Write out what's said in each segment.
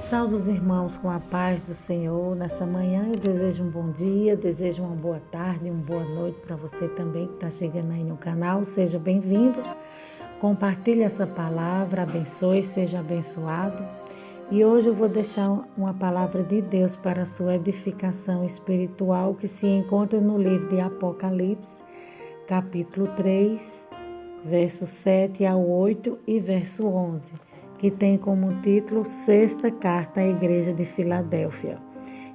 Saúdo os irmãos com a paz do Senhor. Nessa manhã eu desejo um bom dia, desejo uma boa tarde, uma boa noite para você também que está chegando aí no canal. Seja bem-vindo, compartilhe essa palavra, abençoe, seja abençoado. E hoje eu vou deixar uma palavra de Deus para a sua edificação espiritual que se encontra no livro de Apocalipse, capítulo 3, verso 7 ao 8 e verso 11. Que tem como título Sexta Carta à Igreja de Filadélfia.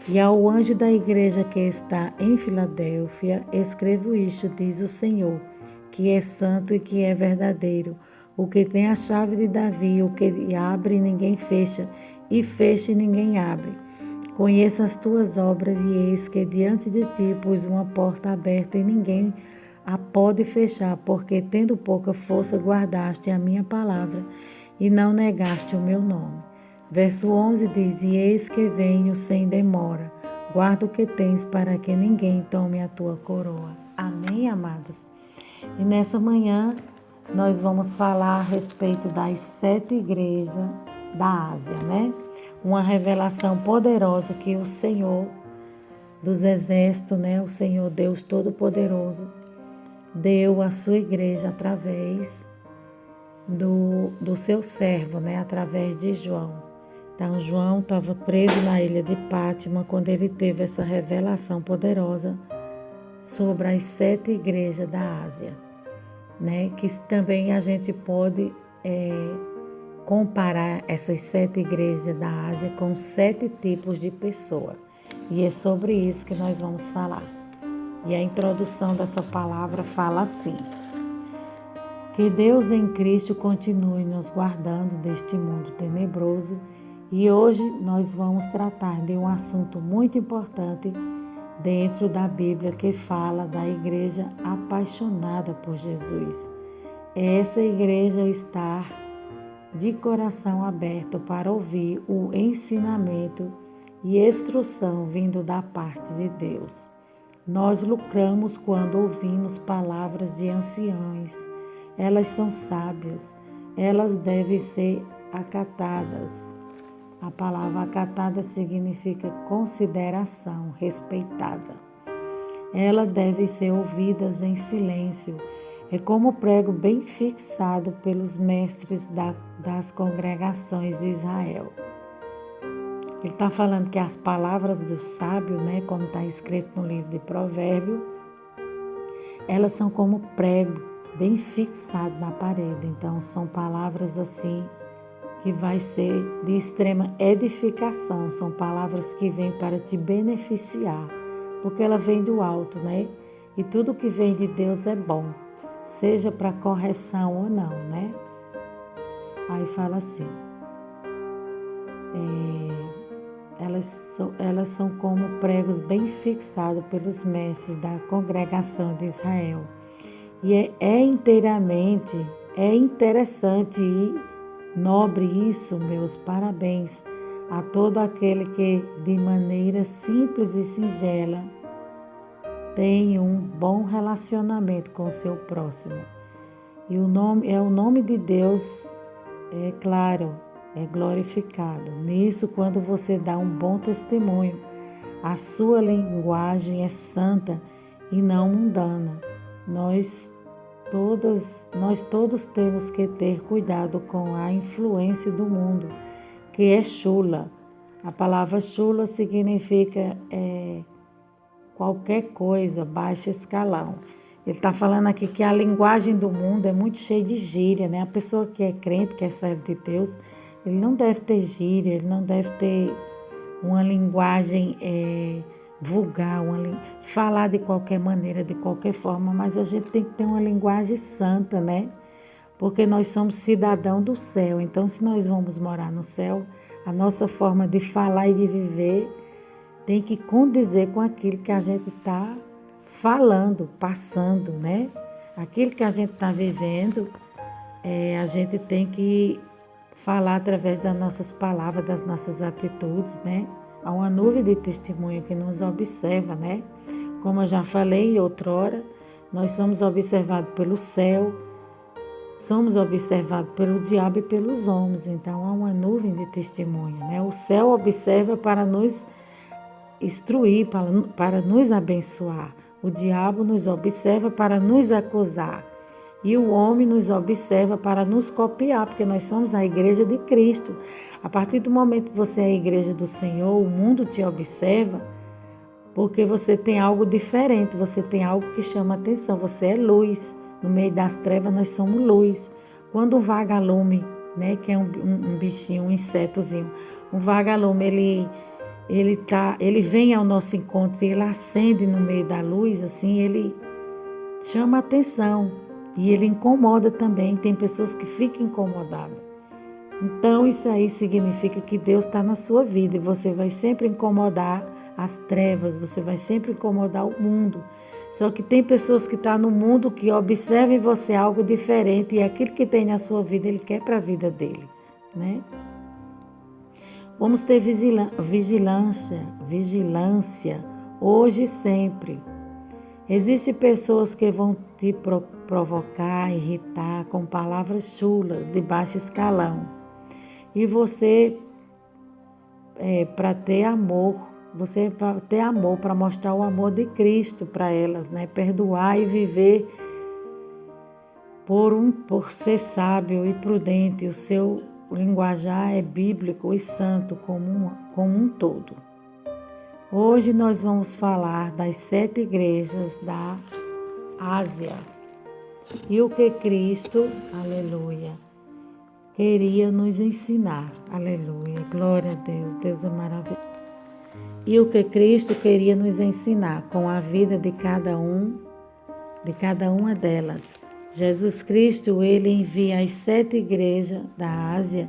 E ao anjo da igreja que está em Filadélfia, escrevo isto, diz o Senhor, que é santo e que é verdadeiro, o que tem a chave de Davi, o que abre e ninguém fecha, e fecha e ninguém abre. Conheço as tuas obras e eis que diante de ti pus uma porta aberta e ninguém a pode fechar, porque tendo pouca força guardaste a minha palavra e não negaste o meu nome. Verso 11 diz, e eis que venho sem demora, guarda o que tens para que ninguém tome a tua coroa. Amém, amadas? E nessa manhã nós vamos falar a respeito das 7 igrejas da Ásia, né? Uma revelação poderosa que o Senhor dos exércitos, né? O Senhor Deus Todo-Poderoso, deu à sua igreja através do seu servo, né? Através de João. Então, João estava preso na ilha de Pátima quando ele teve essa revelação poderosa sobre as 7 igrejas da Ásia, né? Que também a gente pode comparar essas 7 igrejas da Ásia com 7 tipos de pessoa. E é sobre isso que nós vamos falar. E a introdução dessa palavra fala assim: que Deus em Cristo continue nos guardando deste mundo tenebroso. E hoje nós vamos tratar de um assunto muito importante dentro da Bíblia que fala da igreja apaixonada por Jesus. Essa igreja está de coração aberto para ouvir o ensinamento e instrução vindo da parte de Deus. Nós lucramos quando ouvimos palavras de anciãos. Elas são sábias, elas devem ser acatadas. A palavra acatada significa consideração, respeitada. Elas devem ser ouvidas em silêncio. É como prego bem fixado pelos mestres das congregações de Israel. Ele está falando que as palavras do sábio, né, como está escrito no livro de Provérbios, elas são como prego bem fixado na parede. Então, são palavras assim que vai ser de extrema edificação. São palavras que vêm para te beneficiar, porque ela vem do alto, né? E tudo que vem de Deus é bom, seja para correção ou não, né? Aí fala assim, elas são como pregos bem fixados pelos mestres da congregação de Israel. E é interessante e nobre isso, meus parabéns a todo aquele que, de maneira simples e singela, tem um bom relacionamento com o seu próximo. E o nome de Deus, é claro, é glorificado. Nisso, quando você dá um bom testemunho, a sua linguagem é santa e não mundana. Nós todos temos que ter cuidado com a influência do mundo, que é chula. A palavra chula significa qualquer coisa, baixo escalão. Ele está falando aqui que a linguagem do mundo é muito cheia de gíria, né? A pessoa que é crente, que é servo de Deus, ele não deve ter gíria, ele não deve ter uma linguagem vulgar, falar de qualquer maneira, de qualquer forma, mas a gente tem que ter uma linguagem santa, né? Porque nós somos cidadãos do céu. Então, se nós vamos morar no céu, a nossa forma de falar e de viver tem que condizer com aquilo que a gente está falando, passando, né? Aquilo que a gente está vivendo, a gente tem que falar através das nossas palavras, das nossas atitudes, né? Há uma nuvem de testemunho que nos observa, né? Como eu já falei outrora, nós somos observados pelo céu, somos observados pelo diabo e pelos homens. Então há uma nuvem de testemunha, né? O céu observa para nos instruir, para nos abençoar. O diabo nos observa para nos acusar. E o homem nos observa para nos copiar, porque nós somos a igreja de Cristo. A partir do momento que você é a igreja do Senhor, o mundo te observa porque você tem algo diferente, você tem algo que chama atenção, você é luz. No meio das trevas nós somos luz. Quando um vagalume, né, que é um bichinho, um insetozinho, um vagalume, ele vem ao nosso encontro e ele acende no meio da luz, assim, ele chama atenção e ele incomoda também. Tem pessoas que ficam incomodadas. Então isso aí significa que Deus está na sua vida e você vai sempre incomodar as trevas, você vai sempre incomodar o mundo. Só que tem pessoas que estão no mundo que observam em você algo diferente e aquilo que tem na sua vida, ele quer para a vida dele, né? Vamos ter vigilância hoje e sempre. Existem pessoas que vão te provocar, irritar com palavras chulas, de baixo escalão. E você, para ter amor, para mostrar o amor de Cristo para elas, né? Perdoar e viver por ser sábio e prudente. O seu linguajar é bíblico e santo como um todo. Hoje nós vamos falar das 7 igrejas da Ásia e o que Cristo, aleluia, queria nos ensinar. Aleluia, glória a Deus, Deus é maravilhoso. E o que Cristo queria nos ensinar com a vida de cada uma delas. Jesus Cristo, ele envia as 7 igrejas da Ásia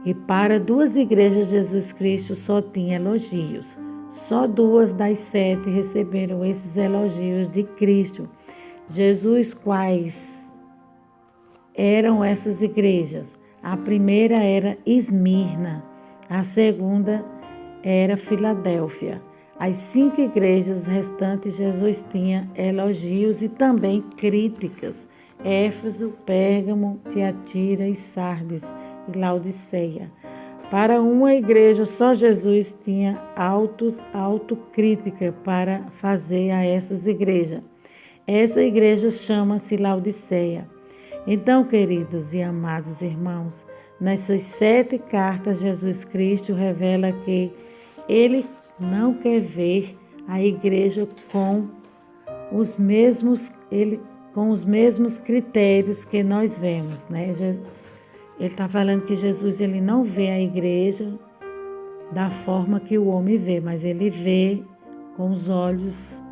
e para 2 igrejas Jesus Cristo só tinha elogios. Só 2 das 7 receberam esses elogios de Cristo. Jesus, quais eram essas igrejas? A primeira era Esmirna, a segunda era Filadélfia. As 5 igrejas restantes, Jesus tinha elogios e também críticas. Éfeso, Pérgamo, Tiatira e Sardes e Laodiceia. Para uma igreja, só Jesus tinha autocrítica para fazer a essas igrejas. Essa igreja chama-se Laodiceia. Então, queridos e amados irmãos, nessas 7 cartas, Jesus Cristo revela que ele não quer ver a igreja com os mesmos critérios que nós vemos, né? Ele está falando que Jesus ele não vê a igreja da forma que o homem vê, mas ele vê com os olhos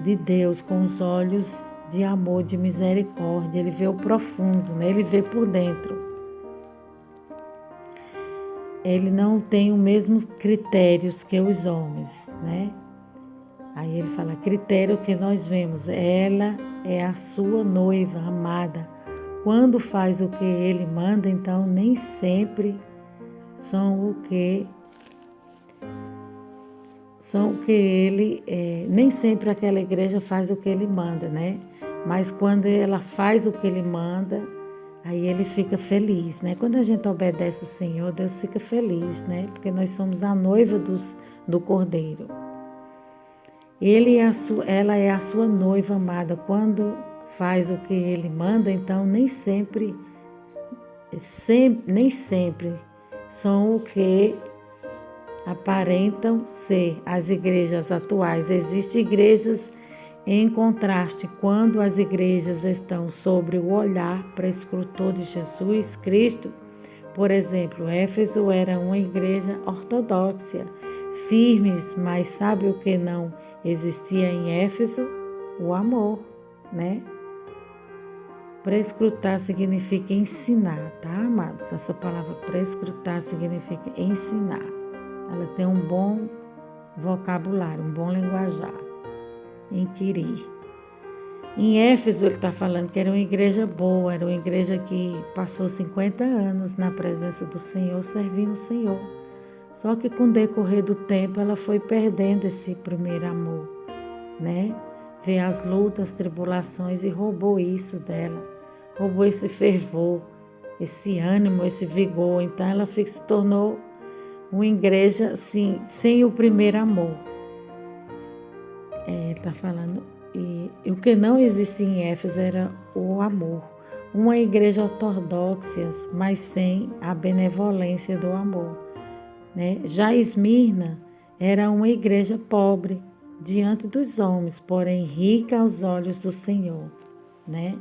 de Deus, com os olhos de amor, de misericórdia. Ele vê o profundo, né? Ele vê por dentro. Ele não tem os mesmos critérios que os homens, né? Aí ele fala, critério que nós vemos, ela é a sua noiva amada. Quando faz o que ele manda, então nem sempre nem sempre aquela igreja faz o que ele manda, né? Mas quando ela faz o que ele manda, aí ele fica feliz, né? Quando a gente obedece ao Senhor, Deus fica feliz, né? Porque nós somos a noiva do Cordeiro. Ela é a sua noiva amada. Quando faz o que ele manda, então nem sempre são o que aparentam ser as igrejas atuais. Existem igrejas em contraste, quando as igrejas estão sobre o olhar prescrutor de Jesus Cristo. Por exemplo, Éfeso era uma igreja ortodoxa, firmes, mas sabe o que não existia em Éfeso? O amor, né? Prescrutar significa ensinar, tá, amados? Essa palavra prescrutar significa ensinar. Ela tem um bom vocabulário, um bom linguajar. Inquirir. Em Éfeso ele está falando que era uma igreja boa, era uma igreja que passou 50 anos na presença do Senhor, servindo o Senhor. Só que com o decorrer do tempo ela foi perdendo esse primeiro amor, né? Vê as lutas, tribulações e roubou isso dela. roubou esse fervor, esse ânimo, esse vigor. Então ela se tornou uma igreja assim, sem o primeiro amor. Ele está falando, e o que não existia em Éfeso era o amor. Uma igreja ortodoxa, mas sem a benevolência do amor, né? Já Esmirna era uma igreja pobre diante dos homens, porém rica aos olhos do Senhor, né?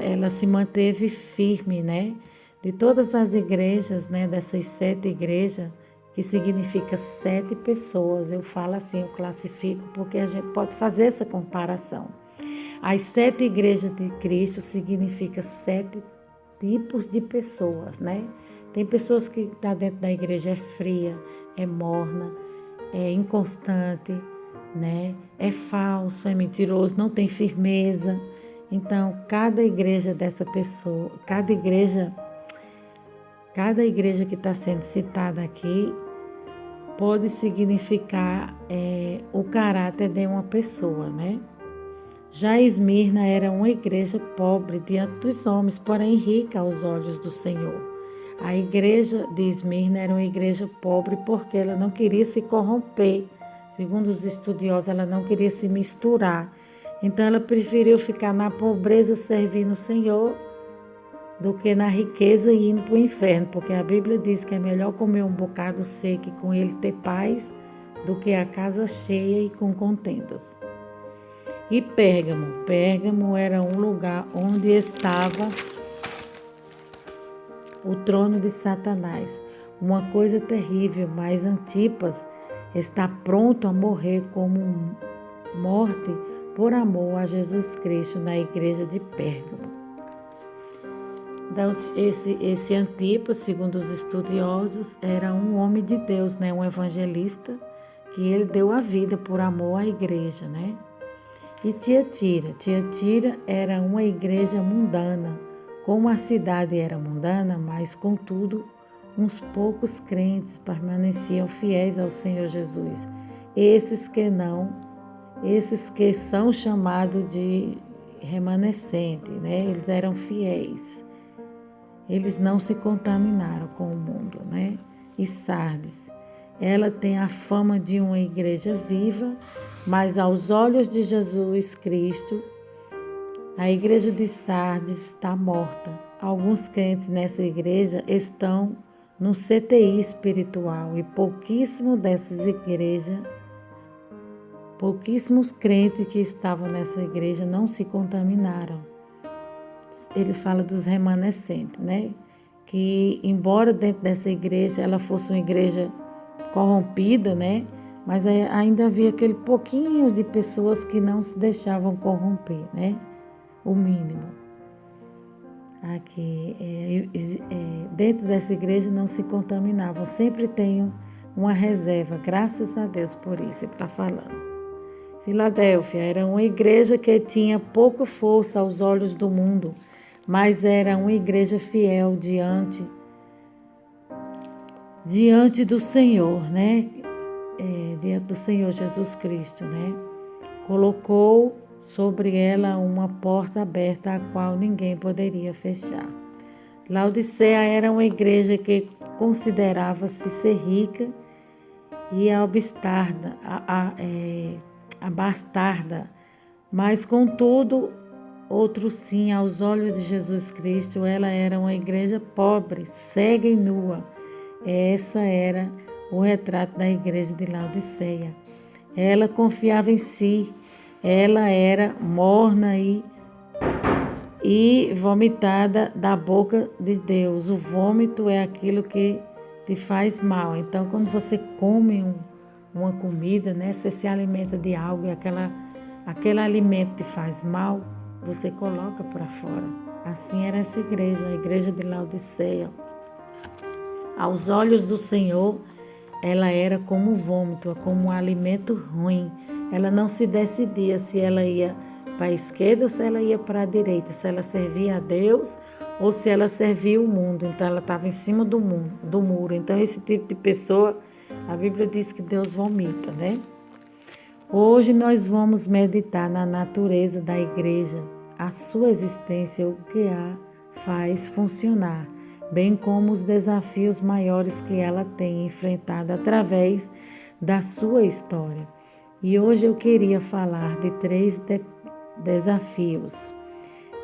Ela se manteve firme, né? De todas as igrejas, né? Dessas 7 igrejas, que significa 7 pessoas, eu falo assim, eu classifico, porque a gente pode fazer essa comparação. As 7 igrejas de Cristo significa 7 tipos de pessoas, né? Tem pessoas que estão dentro da igreja é fria, é morna, é inconstante, né? É falso, é mentiroso, não tem firmeza. Então, cada igreja dessa pessoa, cada igreja que está sendo citada aqui, pode significar o caráter de uma pessoa, né? Já Esmirna era uma igreja pobre diante dos homens, porém rica aos olhos do Senhor. A igreja de Esmirna era uma igreja pobre porque ela não queria se corromper. Segundo os estudiosos, ela não queria se misturar. Então ela preferiu ficar na pobreza servindo o Senhor do que na riqueza e indo para o inferno, porque a Bíblia diz que é melhor comer um bocado seco e com ele ter paz do que a casa cheia e com contendas. E Pérgamo era um lugar onde estava o trono de Satanás. Uma coisa terrível, mas Antipas está pronto a morrer como morte por amor a Jesus Cristo na igreja de Pérgamo. Então, esse Antipas, segundo os estudiosos, era um homem de Deus, né? Um evangelista, que ele deu a vida por amor à igreja, né? E Tiatira era uma igreja mundana. Como a cidade era mundana, mas contudo, uns poucos crentes permaneciam fiéis ao Senhor Jesus. Esses que são chamados de remanescente, né? Eles eram fiéis. Eles não se contaminaram com o mundo, né? E Sardes, ela tem a fama de uma igreja viva, mas aos olhos de Jesus Cristo, a igreja de Sardes está morta. Alguns crentes nessa igreja estão no CTI espiritual e pouquíssimos crentes que estavam nessa igreja não se contaminaram. Eles falam dos remanescentes, né? Que embora dentro dessa igreja ela fosse uma igreja corrompida, né? Mas ainda havia aquele pouquinho de pessoas que não se deixavam corromper, né? O mínimo. Aqui, dentro dessa igreja não se contaminavam. Sempre tenho uma reserva, graças a Deus por isso, ele está falando. Filadélfia era uma igreja que tinha pouca força aos olhos do mundo, mas era uma igreja fiel diante do Senhor, né? Diante do Senhor Jesus Cristo, né? Colocou sobre ela uma porta aberta a qual ninguém poderia fechar. Laodiceia era uma igreja que considerava-se ser rica e abastarda, mas contudo, outro sim, aos olhos de Jesus Cristo, ela era uma igreja pobre, cega e nua. Essa era o retrato da igreja de Laodiceia. Ela confiava em si, ela era morna e vomitada da boca de Deus. O vômito é aquilo que te faz mal. Então, quando você come uma comida, né, você se alimenta de algo e aquele alimento te faz mal, você coloca para fora. Assim era essa igreja, a igreja de Laodiceia. Aos olhos do Senhor, ela era como um vômito, como um alimento ruim. Ela não se decidia se ela ia para a esquerda ou se ela ia para a direita, se ela servia a Deus ou se ela servia o mundo. Então, ela estava em cima do muro. Então, esse tipo de pessoa, a Bíblia diz que Deus vomita, né? Hoje nós vamos meditar na natureza da igreja, a sua existência, o que a faz funcionar, bem como os desafios maiores que ela tem enfrentado através da sua história. E hoje eu queria falar de 3 desafios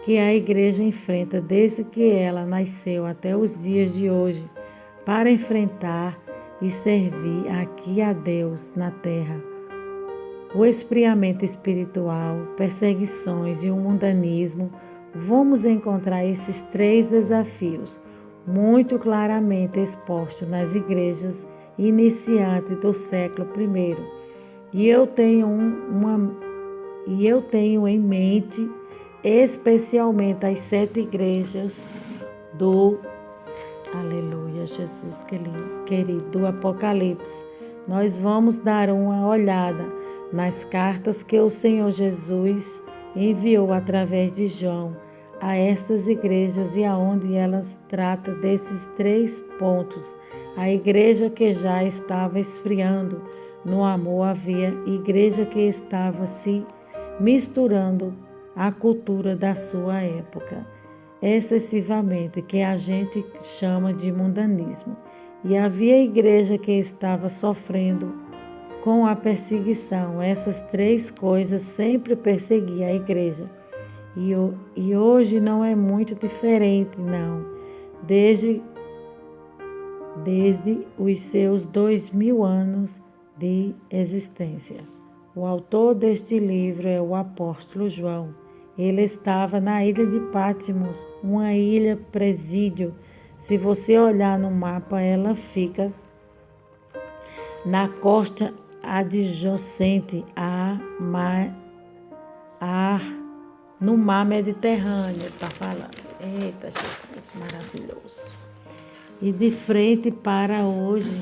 que a igreja enfrenta desde que ela nasceu até os dias de hoje, para enfrentar e servir aqui a Deus na terra. O esfriamento espiritual, perseguições e o mundanismo. Vamos encontrar esses 3 desafios muito claramente expostos nas igrejas iniciantes do século I. E eu tenho em mente especialmente as 7 igrejas do Aleluia, Jesus querido, do Apocalipse. Nós vamos dar uma olhada nas cartas que o Senhor Jesus enviou através de João a estas igrejas e aonde elas tratam desses 3 pontos. A igreja que já estava esfriando no amor, havia igreja que estava se misturando à cultura da sua época, excessivamente, que a gente chama de mundanismo. E havia igreja que estava sofrendo com a perseguição. Essas 3 coisas sempre perseguiam a igreja. E hoje não é muito diferente, não. Desde os seus 2000 anos de existência. O autor deste livro é o apóstolo João. Ele estava na ilha de Patmos, uma ilha presídio. Se você olhar no mapa, ela fica na costa adjacente no mar Mediterrâneo, está falando. Eita, Jesus, maravilhoso. E de frente para hoje,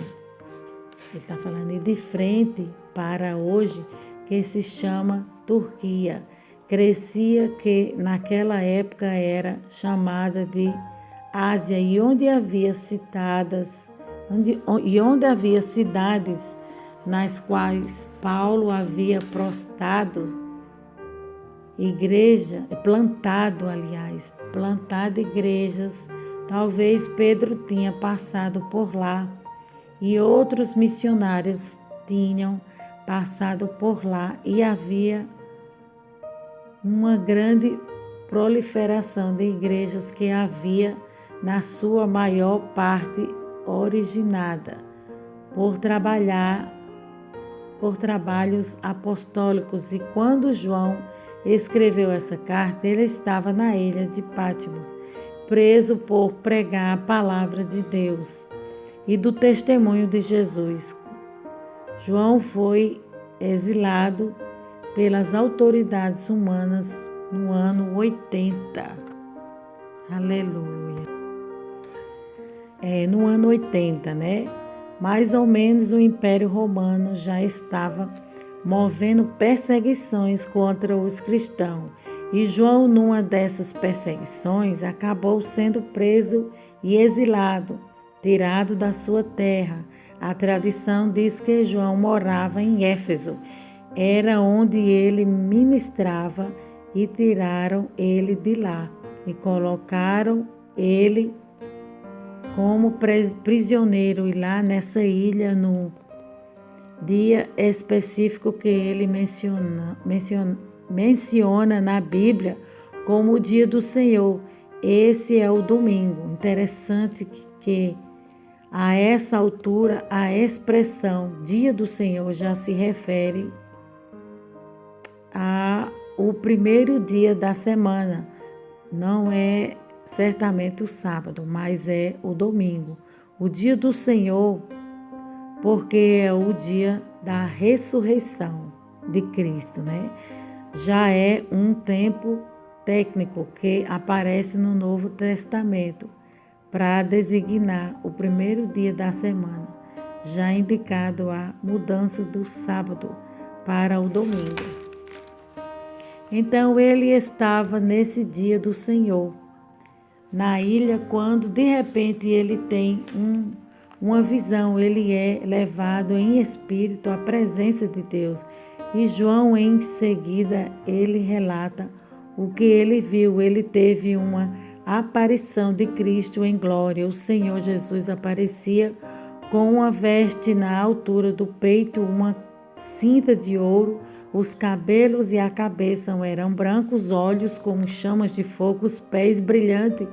ele está falando, e de frente para hoje, que se chama Turquia. Crescia que naquela época era chamada de Ásia, e onde havia cidades nas quais Paulo havia plantado igrejas. Talvez Pedro tinha passado por lá e outros missionários tinham passado por lá, e havia uma grande proliferação de igrejas que havia, na sua maior parte, originada por trabalhos apostólicos. E quando João escreveu essa carta, ele estava na ilha de Patmos, preso por pregar a palavra de Deus e do testemunho de Jesus. João foi exilado pelas autoridades humanas no ano 80. Aleluia. No ano 80, né? Mais ou menos o Império Romano já estava movendo perseguições contra os cristãos. E João, numa dessas perseguições, acabou sendo preso e exilado, tirado da sua terra. A tradição diz que João morava em Éfeso. Era onde ele ministrava, e tiraram ele de lá e colocaram ele como prisioneiro. E lá nessa ilha, no dia específico que ele menciona na Bíblia como o dia do Senhor, esse é o domingo. Interessante que a essa altura a expressão dia do Senhor já se refere o primeiro dia da semana. Não é certamente o sábado, mas é o domingo. O dia do Senhor, porque é o dia da ressurreição de Cristo, né? Já é um tempo técnico que aparece no Novo Testamento para designar o primeiro dia da semana, já indicado a mudança do sábado para o domingo. Então ele estava nesse dia do Senhor, na ilha, quando de repente ele tem uma visão. Ele é levado em espírito à presença de Deus. E João, em seguida, ele relata o que ele viu, ele teve uma aparição de Cristo em glória. O Senhor Jesus aparecia com uma veste na altura do peito, uma cinta de ouro, os cabelos e a cabeça eram brancos, olhos como chamas de fogo, os pés brilhantes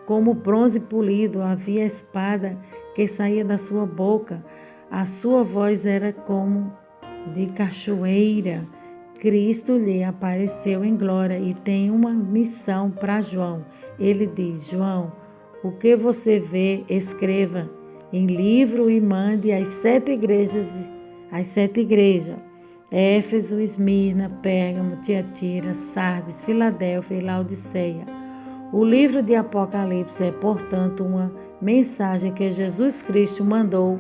como bronze polido, havia espada que saía da sua boca, a sua voz era como de cachoeira. Cristo lhe apareceu em glória e tem uma missão para João. Ele diz: João, o que você vê, escreva em livro e mande às 7 igrejas, Éfeso, Esmirna, Pérgamo, Tiatira, Sardes, Filadélfia e Laodiceia. O livro de Apocalipse é, portanto, uma mensagem que Jesus Cristo mandou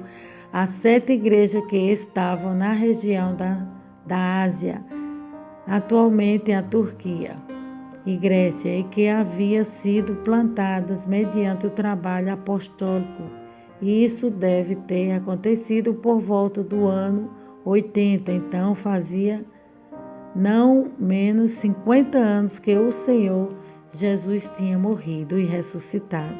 às 7 igrejas que estavam na região da Ásia, atualmente a Turquia e Grécia, e que havia sido plantadas mediante o trabalho apostólico. E isso deve ter acontecido por volta do ano 80, então fazia não menos 50 anos que o Senhor Jesus tinha morrido e ressuscitado.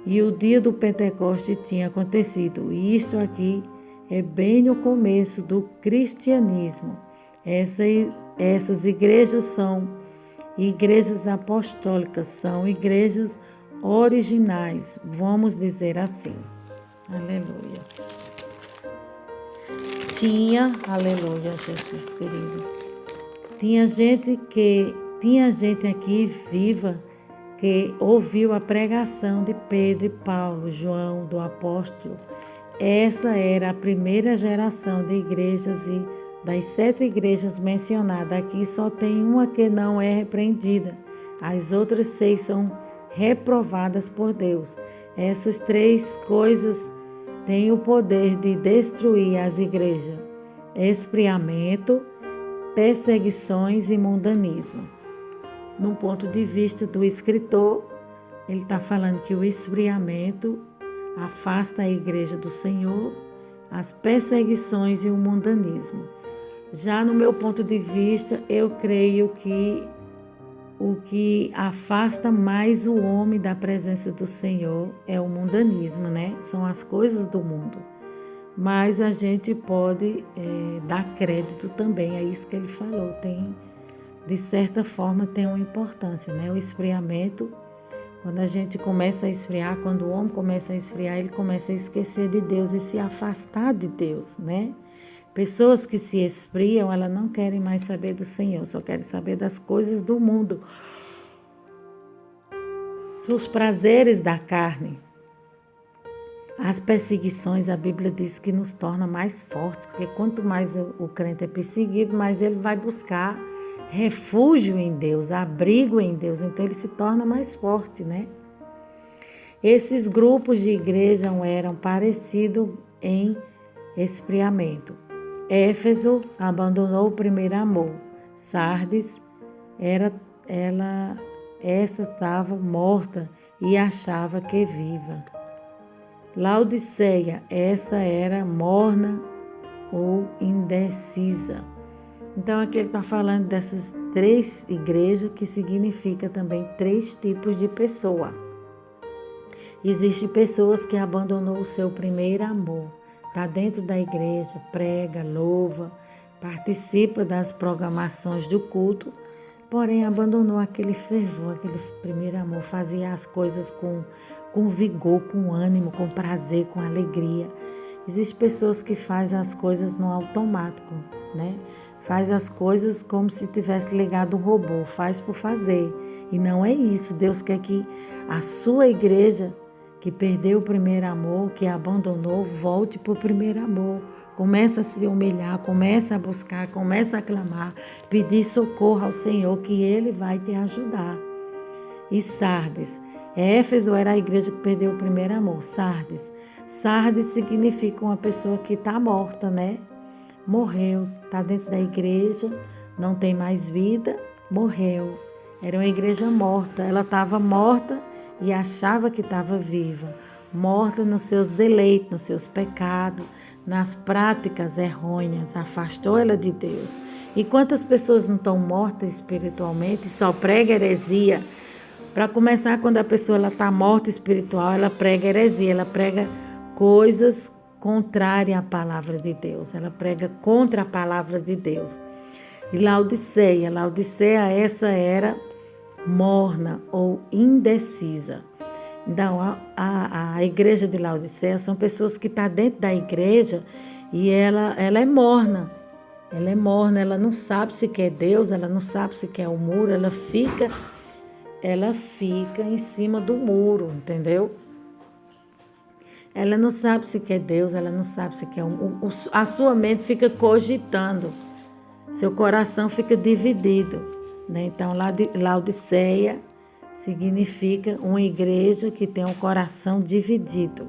E o dia do Pentecoste tinha acontecido. E isto aqui é bem no começo do cristianismo. Essas igrejas são igrejas apostólicas, são igrejas originais, vamos dizer assim. Aleluia. Aleluia, Jesus querido. Tinha gente aqui viva que ouviu a pregação de Pedro e Paulo, João, do apóstolo. Essa era a primeira geração de igrejas e das 7 igrejas mencionadas aqui só tem uma que não é repreendida. As outras 6 são reprovadas por Deus. Essas 3 coisas têm o poder de destruir as igrejas: esfriamento, perseguições e mundanismo. No ponto de vista do escritor, ele está falando que o esfriamento afasta a igreja do Senhor, as perseguições e o mundanismo. Já no meu ponto de vista, eu creio que o que afasta mais o homem da presença do Senhor é o mundanismo, né? São as coisas do mundo. Mas a gente pode dar crédito também a isso que ele falou. De certa forma, tem uma importância, né? O esfriamento, quando a gente começa a esfriar, quando o homem começa a esfriar, ele começa a esquecer de Deus e se afastar de Deus, né? Pessoas que se esfriam, elas não querem mais saber do Senhor, só querem saber das coisas do mundo, dos prazeres da carne. As perseguições, a Bíblia diz que nos torna mais fortes, porque quanto mais o crente é perseguido, mais ele vai buscar refúgio em Deus, abrigo em Deus, então ele se torna mais forte, né? Esses grupos de igreja eram parecidos em esfriamento. Éfeso abandonou o primeiro amor. Sardes, essa estava morta e achava que viva. Laodiceia, essa era morna ou indecisa. Então aqui ele está falando dessas 3 igrejas, que significa também 3 tipos de pessoa. Existem pessoas que abandonou o seu primeiro amor. Está dentro da igreja, prega, louva, participa das programações do culto, porém abandonou aquele fervor, aquele primeiro amor, fazia as coisas com vigor, com ânimo, com prazer, com alegria. Existem pessoas que fazem as coisas no automático, né? Faz as coisas como se tivesse ligado um robô, faz por fazer. E não é isso. Deus quer que a sua igreja, que perdeu o primeiro amor, que abandonou, volte para o primeiro amor. Começa a se humilhar, começa a buscar, começa a clamar, pedir socorro ao Senhor, que Ele vai te ajudar. E Sardes. Éfeso era a igreja que perdeu o primeiro amor. Sardes significa uma pessoa que está morta, né? Morreu, está dentro da igreja, não tem mais vida, morreu. Era uma igreja morta, ela estava morta e achava que estava viva. morta nos seus deleites, nos seus pecados, nas práticas errôneas, afastou ela de Deus. E quantas pessoas não estão mortas espiritualmente, só prega heresia? Para começar, quando a pessoa está morta espiritual, ela prega heresia, ela prega coisas contrárias à palavra de Deus, ela prega contra a palavra de Deus. E Laodiceia, essa era morna ou indecisa. Então, a igreja de Laodiceia são pessoas que estão dentro da igreja e ela é morna. Ela é morna, ela não sabe se quer Deus, ela não sabe se quer o muro, ela fica em cima do muro, entendeu? Ela não sabe se quer Deus, ela não sabe se quer a sua mente fica cogitando, seu coração fica dividido, né? Então, Laodiceia significa uma igreja que tem um coração dividido.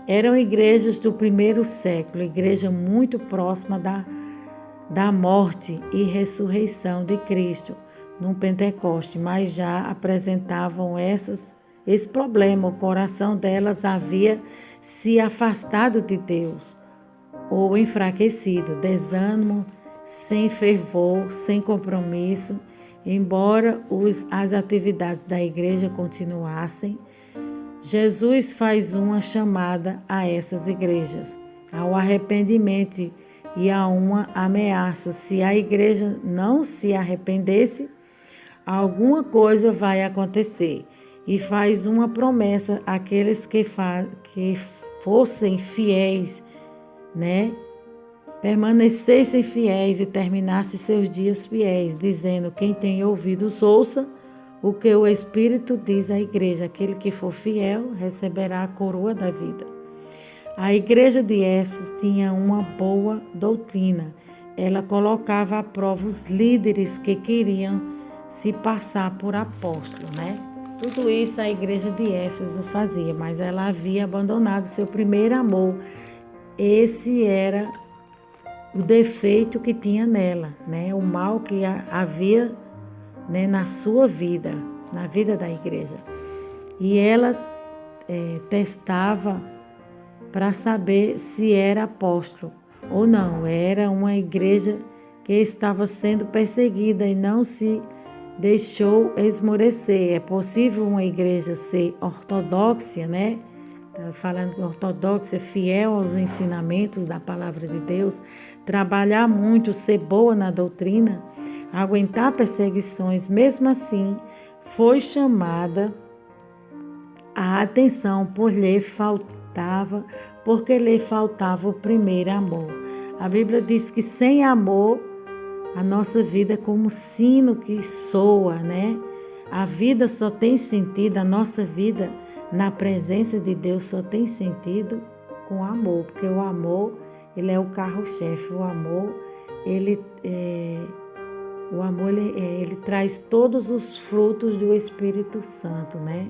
Eram igrejas do primeiro século, igreja muito próxima da morte e ressurreição de Cristo no Pentecoste, mas já apresentavam esse problema. O coração delas havia se afastado de Deus ou enfraquecido, desânimo, sem fervor, sem compromisso. Embora as atividades da igreja continuassem, Jesus faz uma chamada a essas igrejas, ao arrependimento e a uma ameaça. Se a igreja não se arrependesse, alguma coisa vai acontecer. E faz uma promessa àqueles que fossem fiéis, né? Permanecessem fiéis e terminassem seus dias fiéis, dizendo: quem tem ouvidos, ouça o que o Espírito diz à igreja. Aquele que for fiel receberá a coroa da vida. A igreja de Éfeso tinha uma boa doutrina. Ela colocava à prova os líderes que queriam se passar por apóstolo, né? Tudo isso a igreja de Éfeso fazia, mas ela havia abandonado seu primeiro amor. Esse era o defeito que tinha nela, né? O mal que havia, né, na sua vida, na vida da igreja. E ela testava para saber se era apóstolo ou não. Era uma igreja que estava sendo perseguida e não se deixou esmorecer. É possível uma igreja ser ortodoxa, né? Falando que ortodoxa, fiel aos ensinamentos da palavra de Deus, trabalhar muito, ser boa na doutrina, aguentar perseguições. Mesmo assim, foi chamada a atenção porque lhe faltava o primeiro amor. A Bíblia diz que sem amor, a nossa vida é como um sino que soa, né? A vida só tem sentido, a nossa vida na presença de Deus só tem sentido com amor, porque o amor, ele é o carro-chefe. O amor, ele traz todos os frutos do Espírito Santo, né?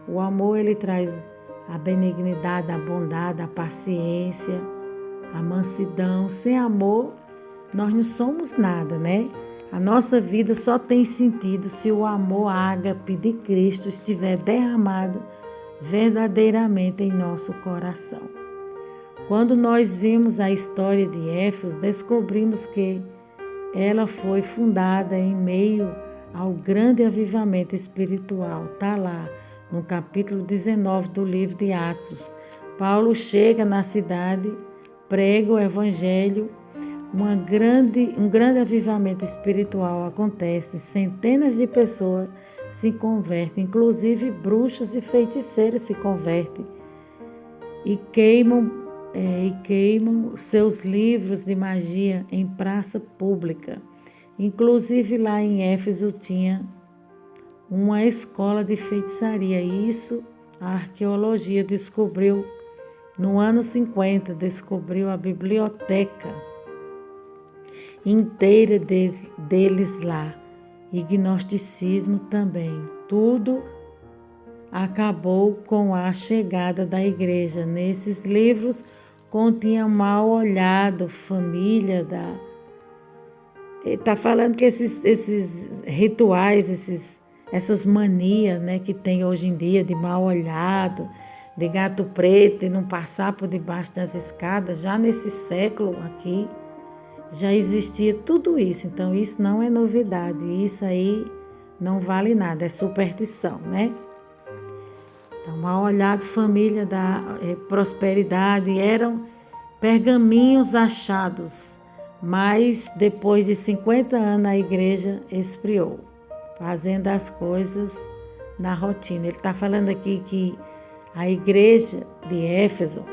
O amor, ele traz a benignidade, a bondade, a paciência, a mansidão. Sem amor, nós não somos nada, né? A nossa vida só tem sentido se o amor ágape de Cristo estiver derramado verdadeiramente em nosso coração. Quando nós vimos a história de Éfeso, descobrimos que ela foi fundada em meio ao grande avivamento espiritual. Está lá no capítulo 19 do livro de Atos. Paulo chega na cidade, prega o evangelho, um grande avivamento espiritual acontece, centenas de pessoas se convertem, inclusive bruxos e feiticeiros se convertem e queimam seus livros de magia em praça pública. Inclusive lá em Éfeso tinha uma escola de feitiçaria. Isso a arqueologia descobriu no ano 50, descobriu a biblioteca inteira deles lá. E gnosticismo também. Tudo acabou com a chegada da igreja. Nesses livros continha mal olhado, família da... Está falando que esses rituais, essas manias, né, que tem hoje em dia de mal olhado, de gato preto e não passar por debaixo das escadas, já nesse século aqui, já existia tudo isso. Então, isso não é novidade, isso aí não vale nada, é superstição, né? Então, mal olhado, família da prosperidade, eram pergaminhos achados, mas depois de 50 anos a igreja esfriou, fazendo as coisas na rotina. Ele está falando aqui que a igreja de Éfeso,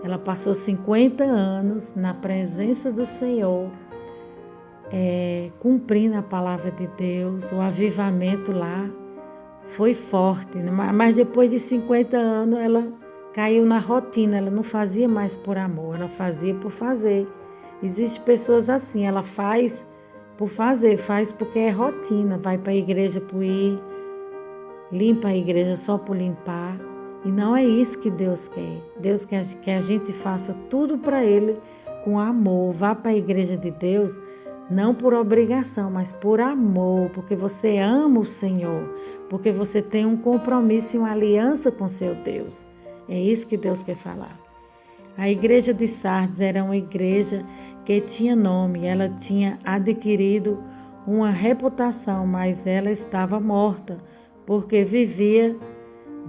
ela passou 50 anos na presença do Senhor, cumprindo a palavra de Deus. O avivamento lá foi forte, né? Mas depois de 50 anos ela caiu na rotina, ela não fazia mais por amor, ela fazia por fazer. Existem pessoas assim, ela faz por fazer, faz porque é rotina, vai para a igreja por ir, limpa a igreja só por limpar. E não é isso que Deus quer. Deus quer que a gente faça tudo para Ele com amor. Vá para a igreja de Deus, não por obrigação, mas por amor, porque você ama o Senhor, porque você tem um compromisso e uma aliança com seu Deus. É isso que Deus quer falar. A igreja de Sardes era uma igreja que tinha nome, ela tinha adquirido uma reputação, mas ela estava morta, porque vivia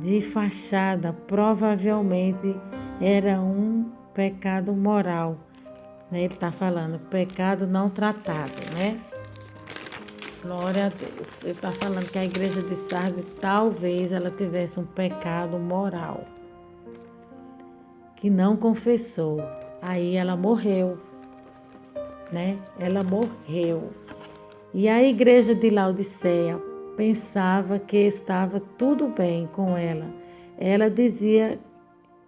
de fachada. Provavelmente era um pecado moral, né? Ele está falando pecado não tratado, né? Glória a Deus. Ele está falando que a igreja de Sardes talvez ela tivesse um pecado moral que não confessou. Aí ela morreu, né? Ela morreu. E a igreja de Laodiceia pensava que estava tudo bem com ela. Ela dizia: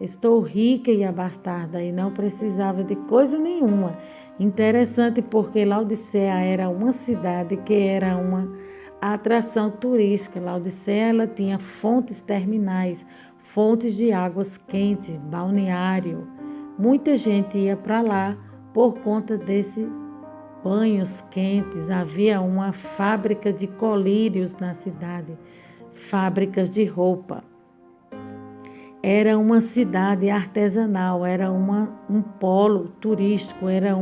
estou rica e abastada, e não precisava de coisa nenhuma. Interessante, porque Laodiceia era uma cidade que era uma atração turística. Laodiceia ela tinha fontes terminais, fontes de águas quentes, balneário. Muita gente ia para lá por conta desses banhos quentes. Havia uma fábrica de colírios na cidade, fábricas de roupa. Era uma cidade artesanal, era um polo turístico, era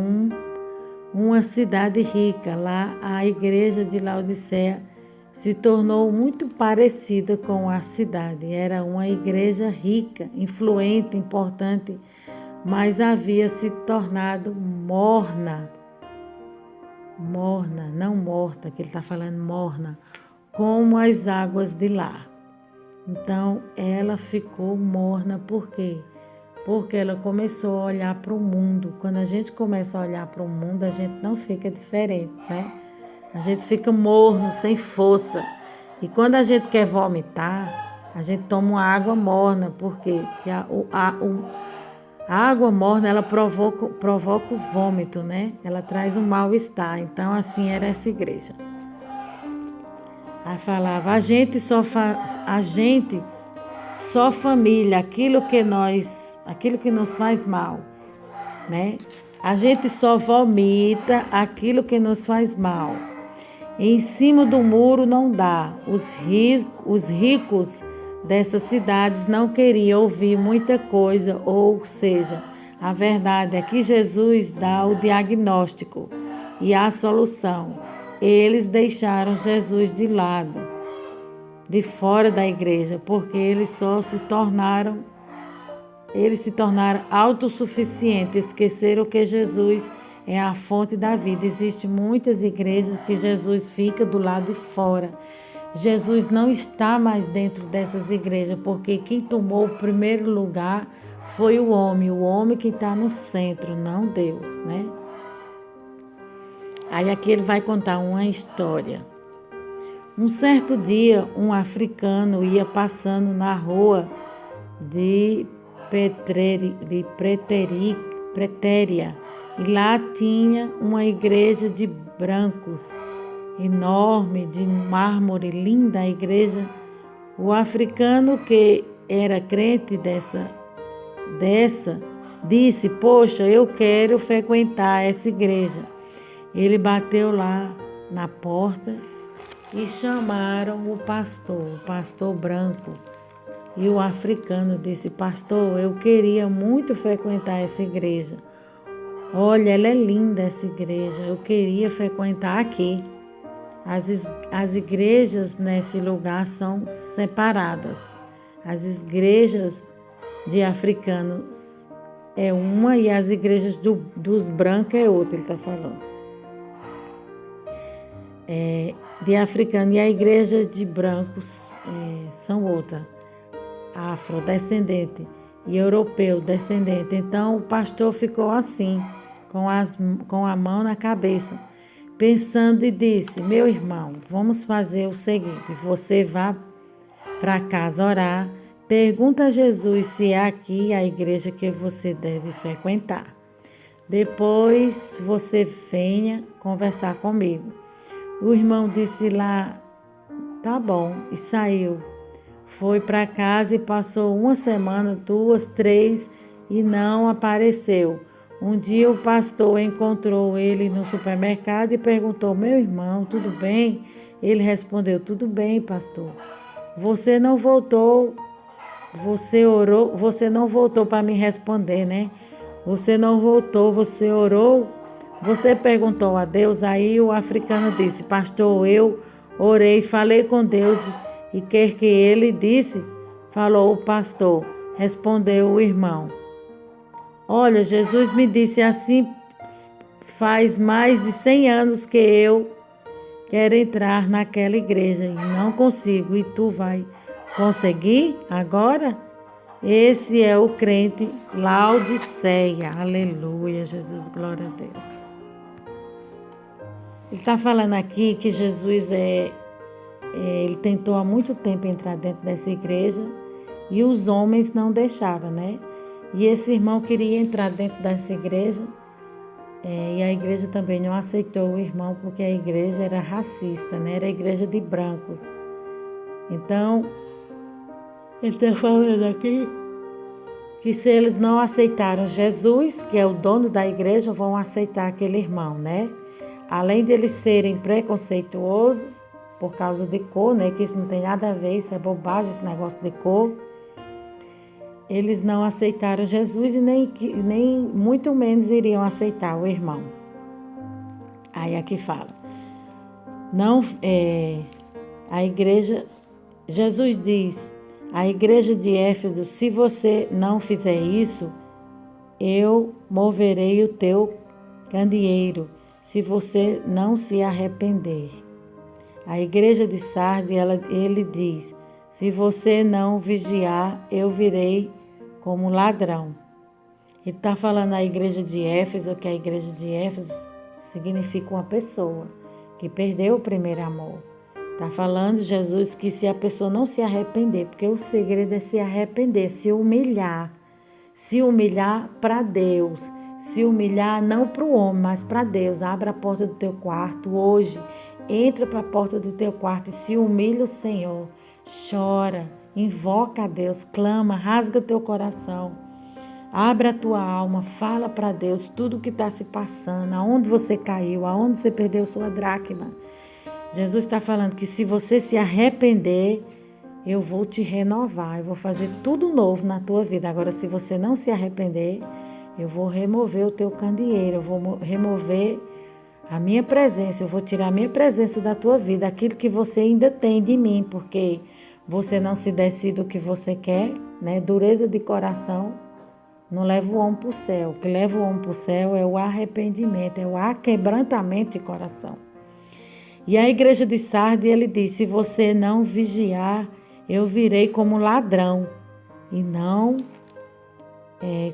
uma cidade rica. Lá a igreja de Laodiceia se tornou muito parecida com a cidade. Era uma igreja rica, influente, importante, mas havia se tornado morna, não morta, que ele está falando morna, como as águas de lá. Então, ela ficou morna. Por quê? Porque ela começou a olhar para o mundo. Quando a gente começa a olhar para o mundo, a gente não fica diferente, né? A gente fica morno, sem força. E quando a gente quer vomitar, a gente toma uma água morna. Por quê? Porque a água morna, ela provoca o vômito, né? Ela traz um mal-estar. Então, assim era essa igreja. Aí falava: a gente só família, aquilo que nos faz mal, né? A gente só vomita aquilo que nos faz mal. Em cima do muro não dá. Os ricos dessas cidades não queriam ouvir muita coisa, ou seja, a verdade é que Jesus dá o diagnóstico e a solução. Eles deixaram Jesus de lado, de fora da igreja, porque eles se tornaram autossuficientes, esqueceram que Jesus é a fonte da vida. Existem muitas igrejas que Jesus fica do lado de fora. Jesus não está mais dentro dessas igrejas, porque quem tomou o primeiro lugar foi o homem que está no centro, não Deus, né? Aí aqui ele vai contar uma história. Um certo dia, um africano ia passando na rua de Pretéria, e lá tinha uma igreja de brancos, enorme, de mármore, linda a igreja. O africano, que era crente dessa disse: poxa, eu quero frequentar essa igreja. Ele bateu lá na porta e chamaram o pastor branco. E o africano disse: pastor, eu queria muito frequentar essa igreja. Olha, ela é linda essa igreja, eu queria frequentar aqui. As igrejas nesse lugar são separadas. As igrejas de africanos é uma e as igrejas dos brancos é outra, ele está falando. De africano e a igreja de brancos são outra, afrodescendente e europeu descendente. Então o pastor ficou assim, com a mão na cabeça, pensando e disse: meu irmão, vamos fazer o seguinte, você vá para casa orar, pergunta a Jesus se é aqui a igreja que você deve frequentar. Depois você venha conversar comigo. O irmão disse lá: tá bom, e saiu. Foi para casa e passou uma semana, 2, 3 e não apareceu. Um dia o pastor encontrou ele no supermercado e perguntou: meu irmão, tudo bem? Ele respondeu: tudo bem, pastor. Você não voltou, você orou, você não voltou para me responder, né? Você não voltou, você orou, você perguntou a Deus. Aí o africano disse: pastor, eu orei, falei com Deus e quer que ele disse, falou o pastor, respondeu o irmão. Olha, Jesus me disse assim, faz mais de 100 anos que eu quero entrar naquela igreja e não consigo. E tu vai conseguir agora? Esse é o crente Laodiceia. Aleluia, Jesus, glória a Deus. Ele está falando aqui que Jesus ele tentou há muito tempo entrar dentro dessa igreja e os homens não deixaram, né? E esse irmão queria entrar dentro dessa igreja e a igreja também não aceitou o irmão porque a igreja era racista, né? Era a igreja de brancos. Então, ele está falando aqui que se eles não aceitaram Jesus, que é o dono da igreja, vão aceitar aquele irmão, né? Além de eles serem preconceituosos por causa de cor, né? Que isso não tem nada a ver, isso é bobagem, esse negócio de cor. Eles não aceitaram Jesus e nem muito menos iriam aceitar o irmão. Aí aqui fala, a igreja, Jesus diz, a igreja de Éfeso: se você não fizer isso, eu moverei o teu candeeiro, se você não se arrepender. A igreja de Sardes, ele diz: se você não vigiar, eu virei como ladrão. Ele está falando a igreja de Éfeso, que a igreja de Éfeso significa uma pessoa que perdeu o primeiro amor. Está falando Jesus que se a pessoa não se arrepender, porque o segredo é se arrepender, se humilhar para Deus, se humilhar não para o homem, mas para Deus. Abra a porta do teu quarto hoje, entra para a porta do teu quarto e se humilha o Senhor, chora, invoca a Deus, clama, rasga teu coração, abre a tua alma, fala para Deus tudo o que está se passando, aonde você caiu, aonde você perdeu sua dracma. Jesus está falando que se você se arrepender, eu vou te renovar, eu vou fazer tudo novo na tua vida. Agora, se você não se arrepender, eu vou remover o teu candeeiro, eu vou remover a minha presença, eu vou tirar a minha presença da tua vida, aquilo que você ainda tem de mim, porque você não se decide o que você quer, né? Dureza de coração não leva o homem para o céu. O que leva o homem para o céu é o arrependimento, é o aquebrantamento de coração. E a igreja de Sardes, ele diz: se você não vigiar, eu virei como ladrão e não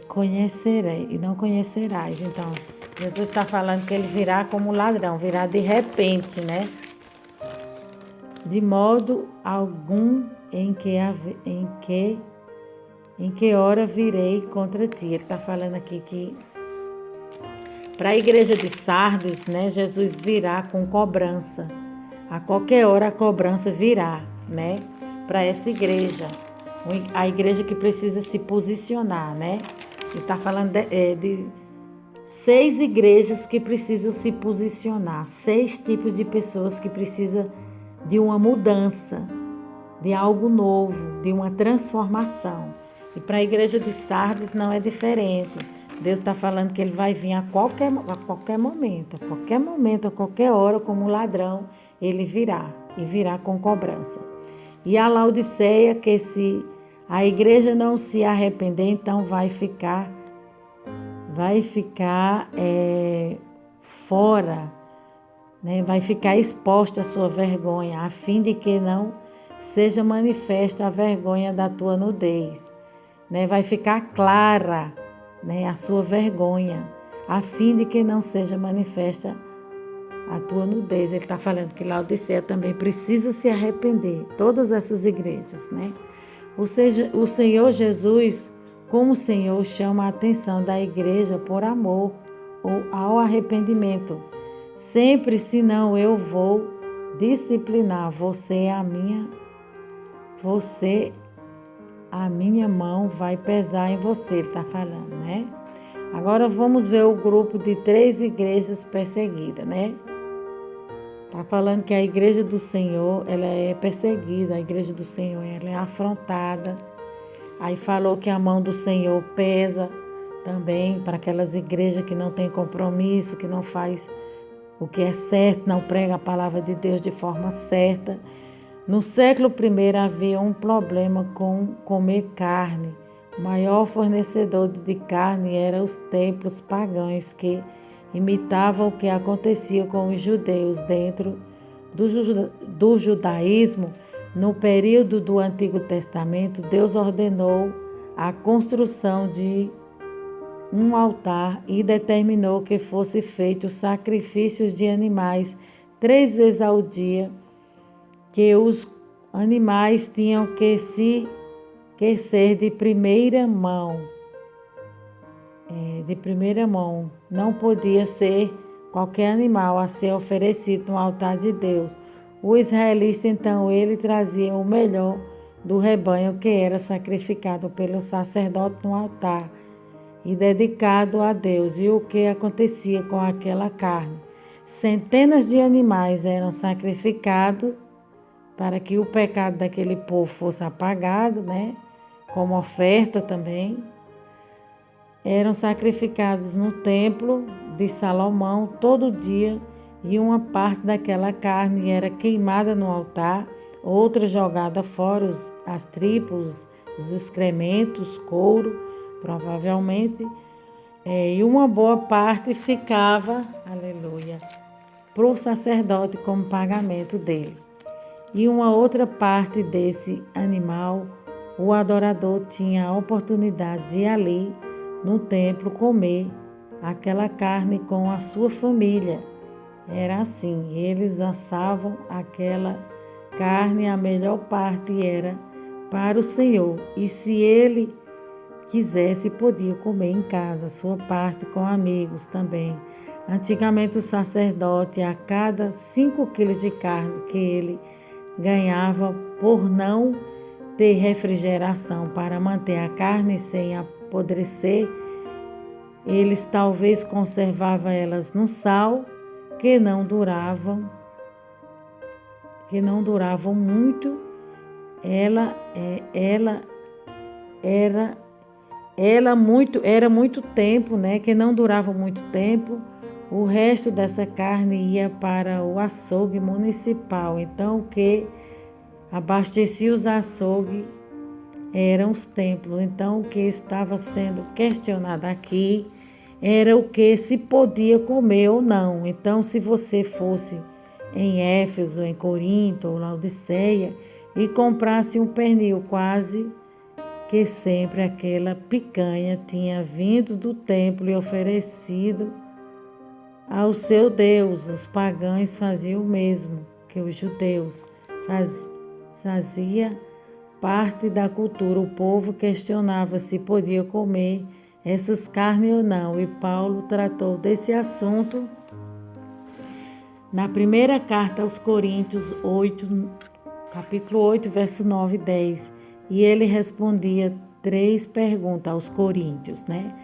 conhecerás. Então, Jesus está falando que ele virá como ladrão, virá de repente, né? De modo algum em que hora virei contra ti. Ele está falando aqui que para a igreja de Sardes, né, Jesus virá com cobrança. A qualquer hora a cobrança virá, né, para essa igreja. A igreja que precisa se posicionar, né? Ele está falando de 6 igrejas que precisam se posicionar. 6 tipos de pessoas que precisam de uma mudança. de algo novo, de uma transformação. E para a igreja de Sardes não é diferente. Deus está falando que Ele vai vir a qualquer momento, a qualquer hora, como um ladrão, Ele virá, e virá com cobrança. E a Laodiceia, que se a igreja não se arrepender, então vai ficar fora, né? Vai ficar exposta à sua vergonha, a fim de que não seja manifesta a vergonha da tua nudez, né? Vai ficar clara, né, a sua vergonha, a fim de que não seja manifesta a tua nudez. Ele está falando que Laodiceia também precisa se arrepender, todas essas igrejas, né? Ou seja, o Senhor Jesus, como o Senhor, chama a atenção da igreja por amor ou ao arrependimento. Sempre, senão eu vou disciplinar você, a minha mão vai pesar em você, ele está falando, né? Agora vamos ver o grupo de 3 igrejas perseguidas, né? Está falando que a igreja do Senhor, ela é perseguida, a igreja do Senhor, ela é afrontada. Aí falou que a mão do Senhor pesa também para aquelas igrejas que não têm compromisso, que não faz o que é certo, não prega a palavra de Deus de forma certa. No século I havia um problema com comer carne. O maior fornecedor de carne eram os templos pagãos que imitavam o que acontecia com os judeus dentro do judaísmo. No período do Antigo Testamento, Deus ordenou a construção de um altar e determinou que fosse feito sacrifícios de animais 3 vezes ao dia, que os animais tinham que ser de primeira mão. Não podia ser qualquer animal a ser oferecido no altar de Deus. O israelita, então, ele trazia o melhor do rebanho que era sacrificado pelo sacerdote no altar e dedicado a Deus. E o que acontecia com aquela carne? Centenas de animais eram sacrificados para que o pecado daquele povo fosse apagado, né? Como oferta também. Eram sacrificados no templo de Salomão todo dia, e uma parte daquela carne era queimada no altar, outra jogada fora, as tripas, os excrementos, couro, provavelmente, e uma boa parte ficava, aleluia, para o sacerdote como pagamento dele. E uma outra parte desse animal, o adorador tinha a oportunidade de ir ali no templo comer aquela carne com a sua família. Era assim, eles assavam aquela carne, a melhor parte era para o Senhor. E se ele quisesse, podia comer em casa, a sua parte com amigos também. Antigamente o sacerdote, a cada 5 quilos de carne que ele ganhava por não ter refrigeração para manter a carne sem apodrecer, eles talvez conservavam elas no sal, que não duravam muito. Era muito tempo, né? Que não durava muito tempo. O resto dessa carne ia para o açougue municipal. Então, o que abastecia os açougues eram os templos. Então, o que estava sendo questionado aqui era o que se podia comer ou não. Então, se você fosse em Éfeso, em Corinto ou Laodiceia e comprasse um pernil, quase que sempre aquela picanha tinha vindo do templo e oferecido ao seu Deus. Os pagãos faziam o mesmo que os judeus. Fazia parte da cultura. O povo questionava se podia comer essas carnes ou não, e Paulo tratou desse assunto na primeira carta aos Coríntios 8, capítulo 8, verso 9 e 10, e ele respondia 3 perguntas aos coríntios, né?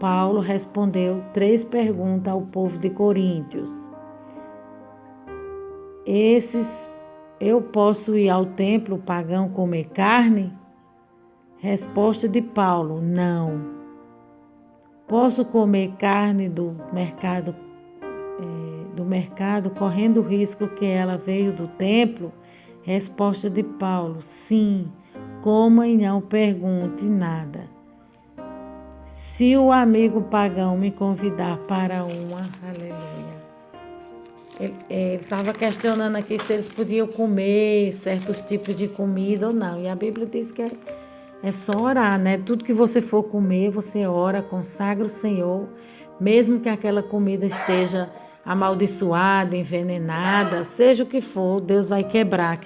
Paulo respondeu 3 perguntas ao povo de Coríntios. eu posso ir ao templo pagão comer carne? Resposta de Paulo: não. Posso comer carne do mercado, correndo o risco que ela veio do templo? Resposta de Paulo: sim, coma e não pergunte nada. Se o amigo pagão me convidar para uma, aleluia. Ele estava questionando aqui se eles podiam comer certos tipos de comida ou não. E a Bíblia diz que é só orar, né? Tudo que você for comer, você ora, consagra o Senhor, mesmo que aquela comida esteja amaldiçoada, envenenada, seja o que for, Deus vai quebrar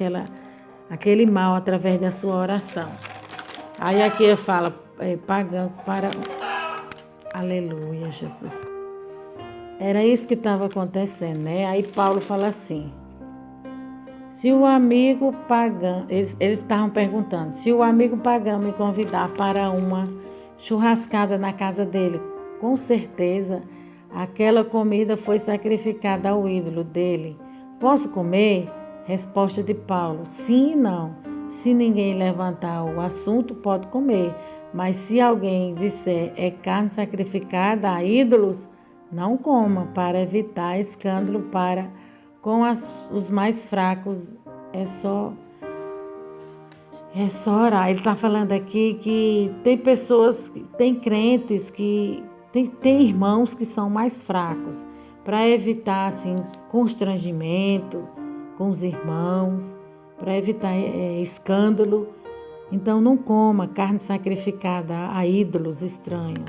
aquele mal através da sua oração. Aí aqui ele fala, pagando para... Aleluia, Jesus. Era isso que estava acontecendo, né? Aí Paulo fala assim, se o amigo pagão, eles estavam perguntando, se o amigo pagão me convidar para uma churrascada na casa dele, com certeza aquela comida foi sacrificada ao ídolo dele. Posso comer? Resposta de Paulo, sim e não. Se ninguém levantar o assunto, pode comer. Mas se alguém disser é carne sacrificada a ídolos, não coma, para evitar escândalo com os mais fracos. É só orar. Ele está falando aqui que tem pessoas, tem crentes que tem irmãos que são mais fracos, para evitar assim constrangimento com os irmãos, para evitar escândalo. Então não coma carne sacrificada a ídolos estranhos.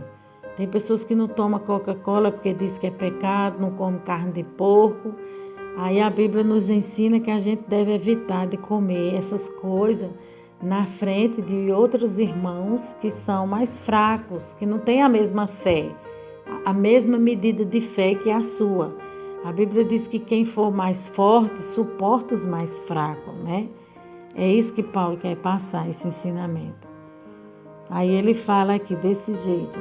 Tem pessoas que não tomam Coca-Cola porque diz que é pecado, não come carne de porco. Aí a Bíblia nos ensina que a gente deve evitar de comer essas coisas na frente de outros irmãos que são mais fracos, que não têm a mesma fé, a mesma medida de fé que a sua. A Bíblia diz que quem for mais forte suporta os mais fracos, né? É isso que Paulo quer passar, esse ensinamento. Aí ele fala aqui desse jeito.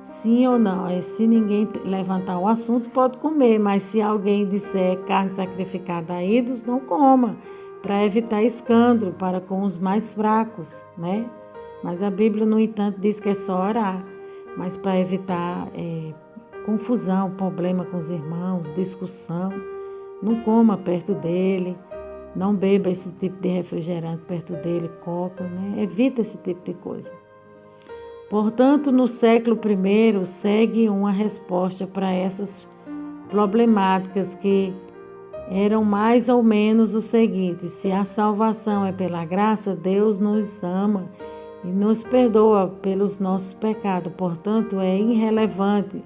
Sim ou não? Se ninguém levantar o assunto, pode comer. Mas se alguém disser carne sacrificada a ídolos, não coma. Para evitar escândalo para com os mais fracos, né? Mas a Bíblia, no entanto, diz que é só orar. Mas para evitar confusão, problema com os irmãos, discussão, não coma perto dele. Não beba esse tipo de refrigerante perto dele, coca, né? Evita esse tipo de coisa. Portanto, no século I, segue uma resposta para essas problemáticas que eram mais ou menos o seguinte: se a salvação é pela graça, Deus nos ama e nos perdoa pelos nossos pecados. Portanto, é irrelevante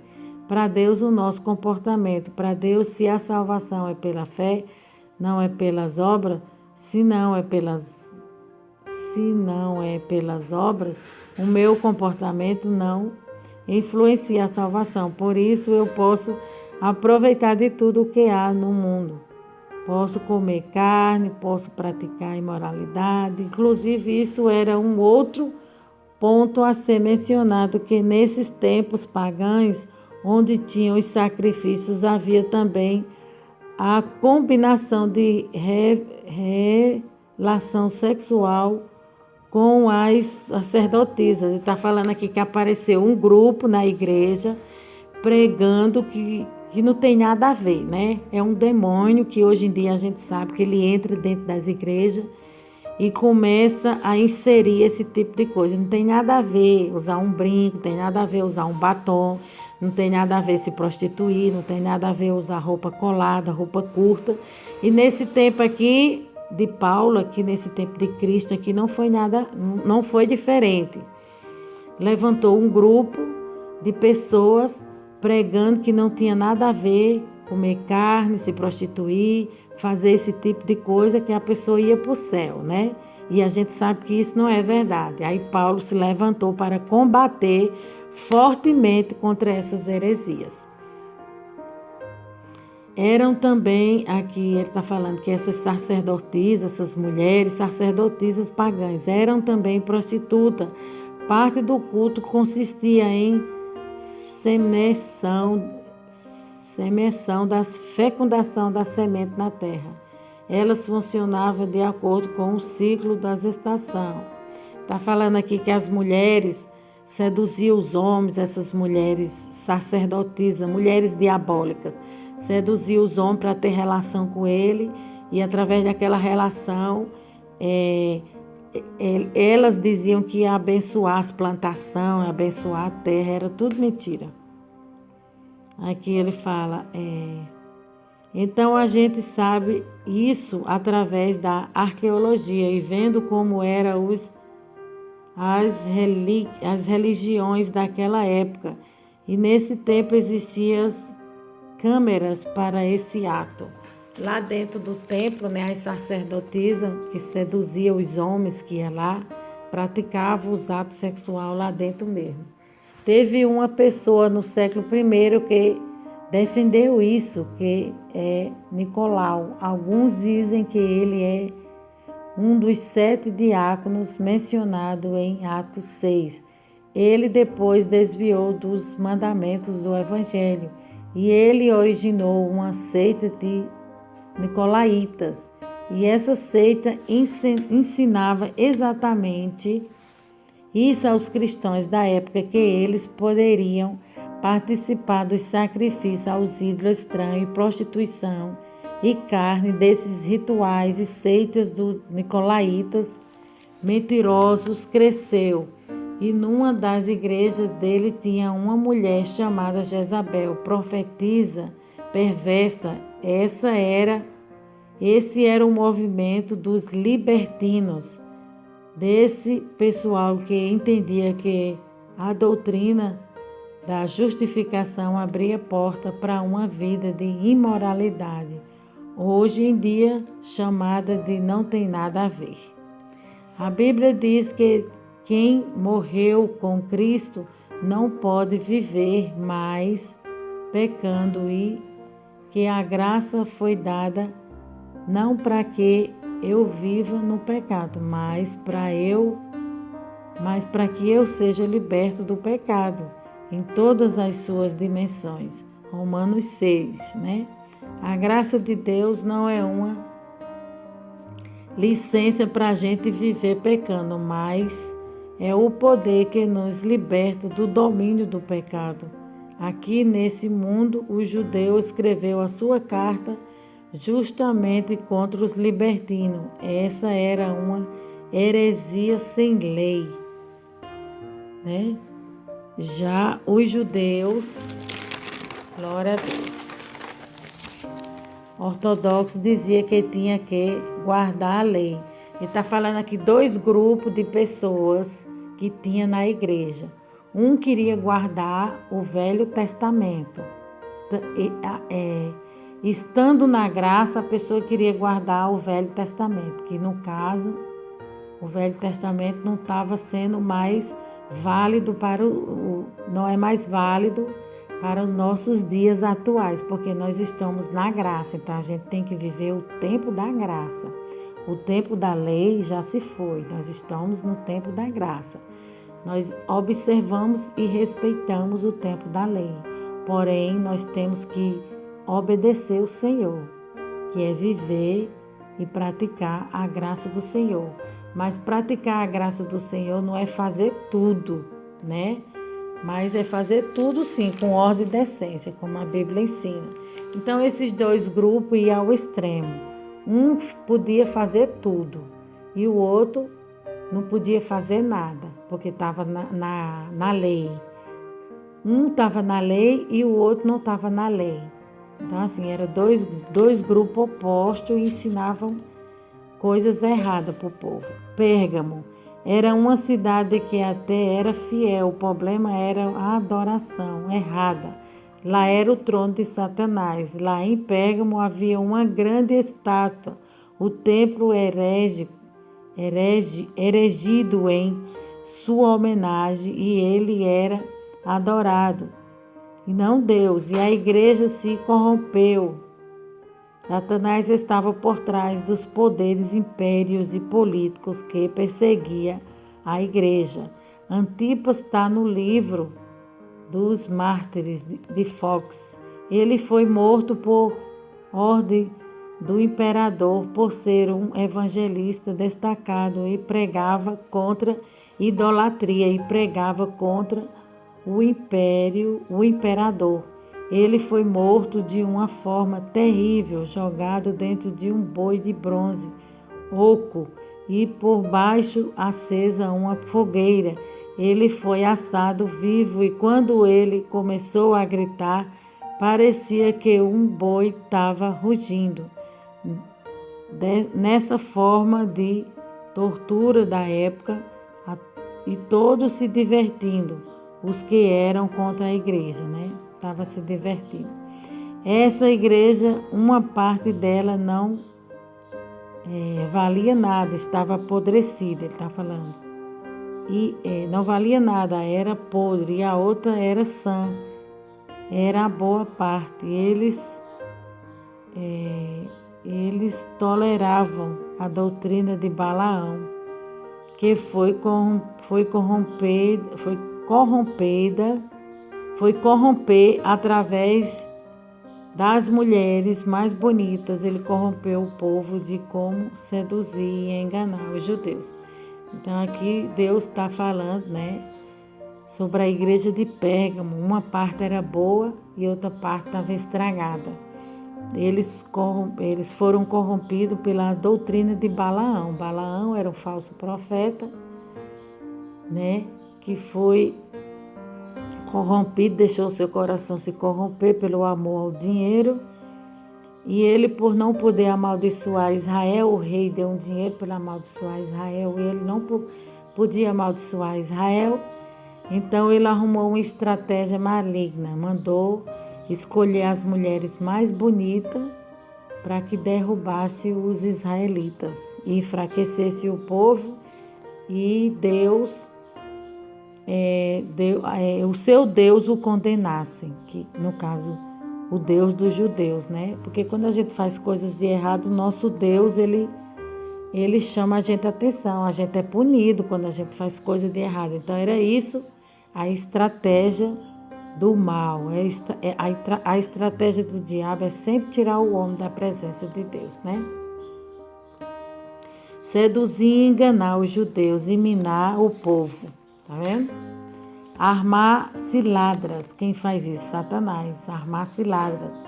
para Deus o nosso comportamento. Para Deus, se a salvação é pela fé, não é pelas obras, se não é pelas obras, o meu comportamento não influencia a salvação. Por isso eu posso aproveitar de tudo o que há no mundo. Posso comer carne, posso praticar imoralidade. Inclusive, isso era um outro ponto a ser mencionado, que nesses tempos pagãos, onde tinham os sacrifícios, havia também a combinação de relação sexual com as sacerdotisas. Está falando aqui que apareceu um grupo na igreja pregando que não tem nada a ver, né? É um demônio que hoje em dia a gente sabe que ele entra dentro das igrejas e começa a inserir esse tipo de coisa. Não tem nada a ver usar um brinco, não tem nada a ver usar um batom, não tem nada a ver se prostituir, não tem nada a ver usar roupa colada, roupa curta. E nesse tempo aqui de Paulo, aqui nesse tempo de Cristo, aqui não foi diferente. Levantou um grupo de pessoas pregando que não tinha nada a ver comer carne, se prostituir, fazer esse tipo de coisa, que a pessoa ia para o céu, né? E a gente sabe que isso não é verdade. Aí Paulo se levantou para combater fortemente contra essas heresias. Eram também, aqui ele está falando que essas sacerdotisas, essas mulheres sacerdotisas pagãs, eram também prostitutas. Parte do culto consistia em semeação da fecundação da semente na terra. elas funcionavam de acordo com o ciclo das estações. Está falando aqui que as mulheres seduziam os homens, essas mulheres sacerdotisas, mulheres diabólicas, seduziam os homens para ter relação com ele, e através daquela relação, elas diziam que ia abençoar as plantações, abençoar a terra, era tudo mentira. Aqui ele fala, então a gente sabe isso através da arqueologia e vendo como eram as religiões daquela época. E nesse tempo existiam câmeras para esse ato. Lá dentro do templo, as sacerdotisas que seduziam os homens que iam lá, praticavam os atos sexuais lá dentro mesmo. Teve uma pessoa no século I que defendeu isso, que é Nicolau. Alguns dizem que ele é um dos 7 diáconos mencionado em Atos 6. Ele depois desviou dos mandamentos do Evangelho e ele originou uma seita de Nicolaitas. E essa seita ensinava exatamente isso aos cristãos da época, que eles poderiam participar dos sacrifícios aos ídolos estranhos, prostituição e carne desses rituais e seitas dos Nicolaitas mentirosos cresceu. E numa das igrejas dele tinha uma mulher chamada Jezabel, profetisa perversa. Esse era o movimento dos libertinos, desse pessoal que entendia que a doutrina da justificação abria porta para uma vida de imoralidade, hoje em dia chamada de não tem nada a ver. A Bíblia diz que quem morreu com Cristo não pode viver mais pecando e que a graça foi dada não para que eu viva no pecado, mas para que eu seja liberto do pecado em todas as suas dimensões. Romanos 6, A graça de Deus não é uma licença para a gente viver pecando, mas é o poder que nos liberta do domínio do pecado. Aqui nesse mundo, o judeu escreveu a sua carta justamente contra os libertinos. Essa era uma heresia sem lei, Já os judeus, glória a Deus, ortodoxos, dizia que tinha que guardar a lei. Ele está falando aqui 2 grupos de pessoas que tinha na igreja. Um queria guardar o Velho Testamento. Estando na graça, a pessoa queria guardar o Velho Testamento, que no caso, o Velho Testamento não estava sendo mais válido não é mais válido para os nossos dias atuais, porque nós estamos na graça, então a gente tem que viver o tempo da graça. O tempo da lei já se foi, nós estamos no tempo da graça. Nós observamos e respeitamos o tempo da lei, porém nós temos que obedecer o Senhor, que é viver e praticar a graça do Senhor. Mas praticar a graça do Senhor não é fazer tudo, Mas é fazer tudo sim, com ordem e decência, como a Bíblia ensina. Então esses 2 grupos iam ao extremo. Um podia fazer tudo e o outro não podia fazer nada, porque estava na lei. Um estava na lei e o outro não estava na lei. Então, assim, eram dois grupos opostos e ensinavam coisas erradas para o povo. Pérgamo era uma cidade que até era fiel, o problema era a adoração errada. Lá era o trono de Satanás. Lá em Pérgamo havia uma grande estátua, o templo erigido em sua homenagem, e ele era adorado, e não Deus, e a igreja se corrompeu. Satanás estava por trás dos poderes, impérios e políticos que perseguia a igreja. Antipas está no livro dos Mártires de Fox. Ele foi morto por ordem do imperador por ser um evangelista destacado e pregava contra idolatria e pregava contra o imperador. Ele foi morto de uma forma terrível, jogado dentro de um boi de bronze oco e por baixo acesa uma fogueira. Ele foi assado vivo e quando ele começou a gritar, parecia que um boi estava rugindo. Nessa forma de tortura da época, e todos se divertindo, os que eram contra a igreja, né? Estava se divertindo. Essa igreja, uma parte dela não valia nada, estava apodrecida, ele está falando. E não valia nada, era podre, e a outra era sã, era a boa parte. Eles toleravam a doutrina de Balaão, que foi corromper através das mulheres mais bonitas. Ele corrompeu o povo de como seduzir e enganar os judeus. Então aqui Deus está falando, né, sobre a igreja de Pérgamo. Uma parte era boa e outra parte estava estragada. Eles foram corrompidos pela doutrina de Balaão. Balaão era um falso profeta, né, que foi corrompido, deixou seu coração se corromper pelo amor ao dinheiro. E ele, por não poder amaldiçoar Israel, o rei deu um dinheiro para amaldiçoar Israel, e ele não podia amaldiçoar Israel. Então ele arrumou uma estratégia maligna, mandou escolher as mulheres mais bonitas para que derrubasse os israelitas e enfraquecesse o povo, e Deus, o seu Deus o condenasse, que no caso o Deus dos judeus, né? Porque quando a gente faz coisas de errado, o nosso Deus, ele chama a gente a atenção, a gente é punido quando a gente faz coisa de errado. Então era isso a estratégia do mal. A estratégia do diabo é sempre tirar o homem da presença de Deus, né? Seduzir e enganar os judeus e minar o povo, tá vendo? Armar ciladas. Quem faz isso? Satanás. Armar ciladas.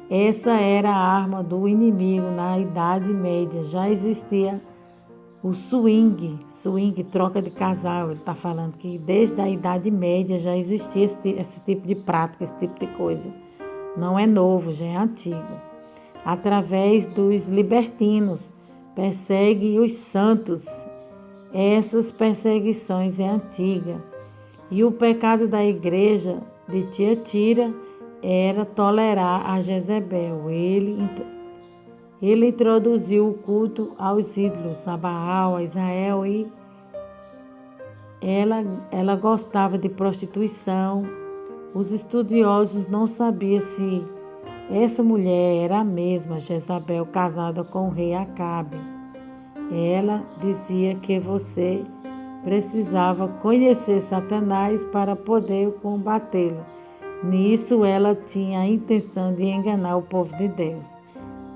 Essa era a arma do inimigo na Idade Média. Já existia o swing, troca de casal. Ele está falando que desde a Idade Média já existia esse tipo de prática, esse tipo de coisa. Não é novo, já é antigo. Através dos libertinos, persegue os santos. Essas perseguições é antiga. E o pecado da igreja de Tiatira era tolerar a Jezebel. Ele introduziu o culto aos ídolos, a Baal, a Israel, e ela gostava de prostituição. Os estudiosos não sabiam se essa mulher era a mesma Jezabel casada com o rei Acabe. Ela dizia que você precisava conhecer Satanás para poder combatê-lo. Nisso ela tinha a intenção de enganar o povo de Deus,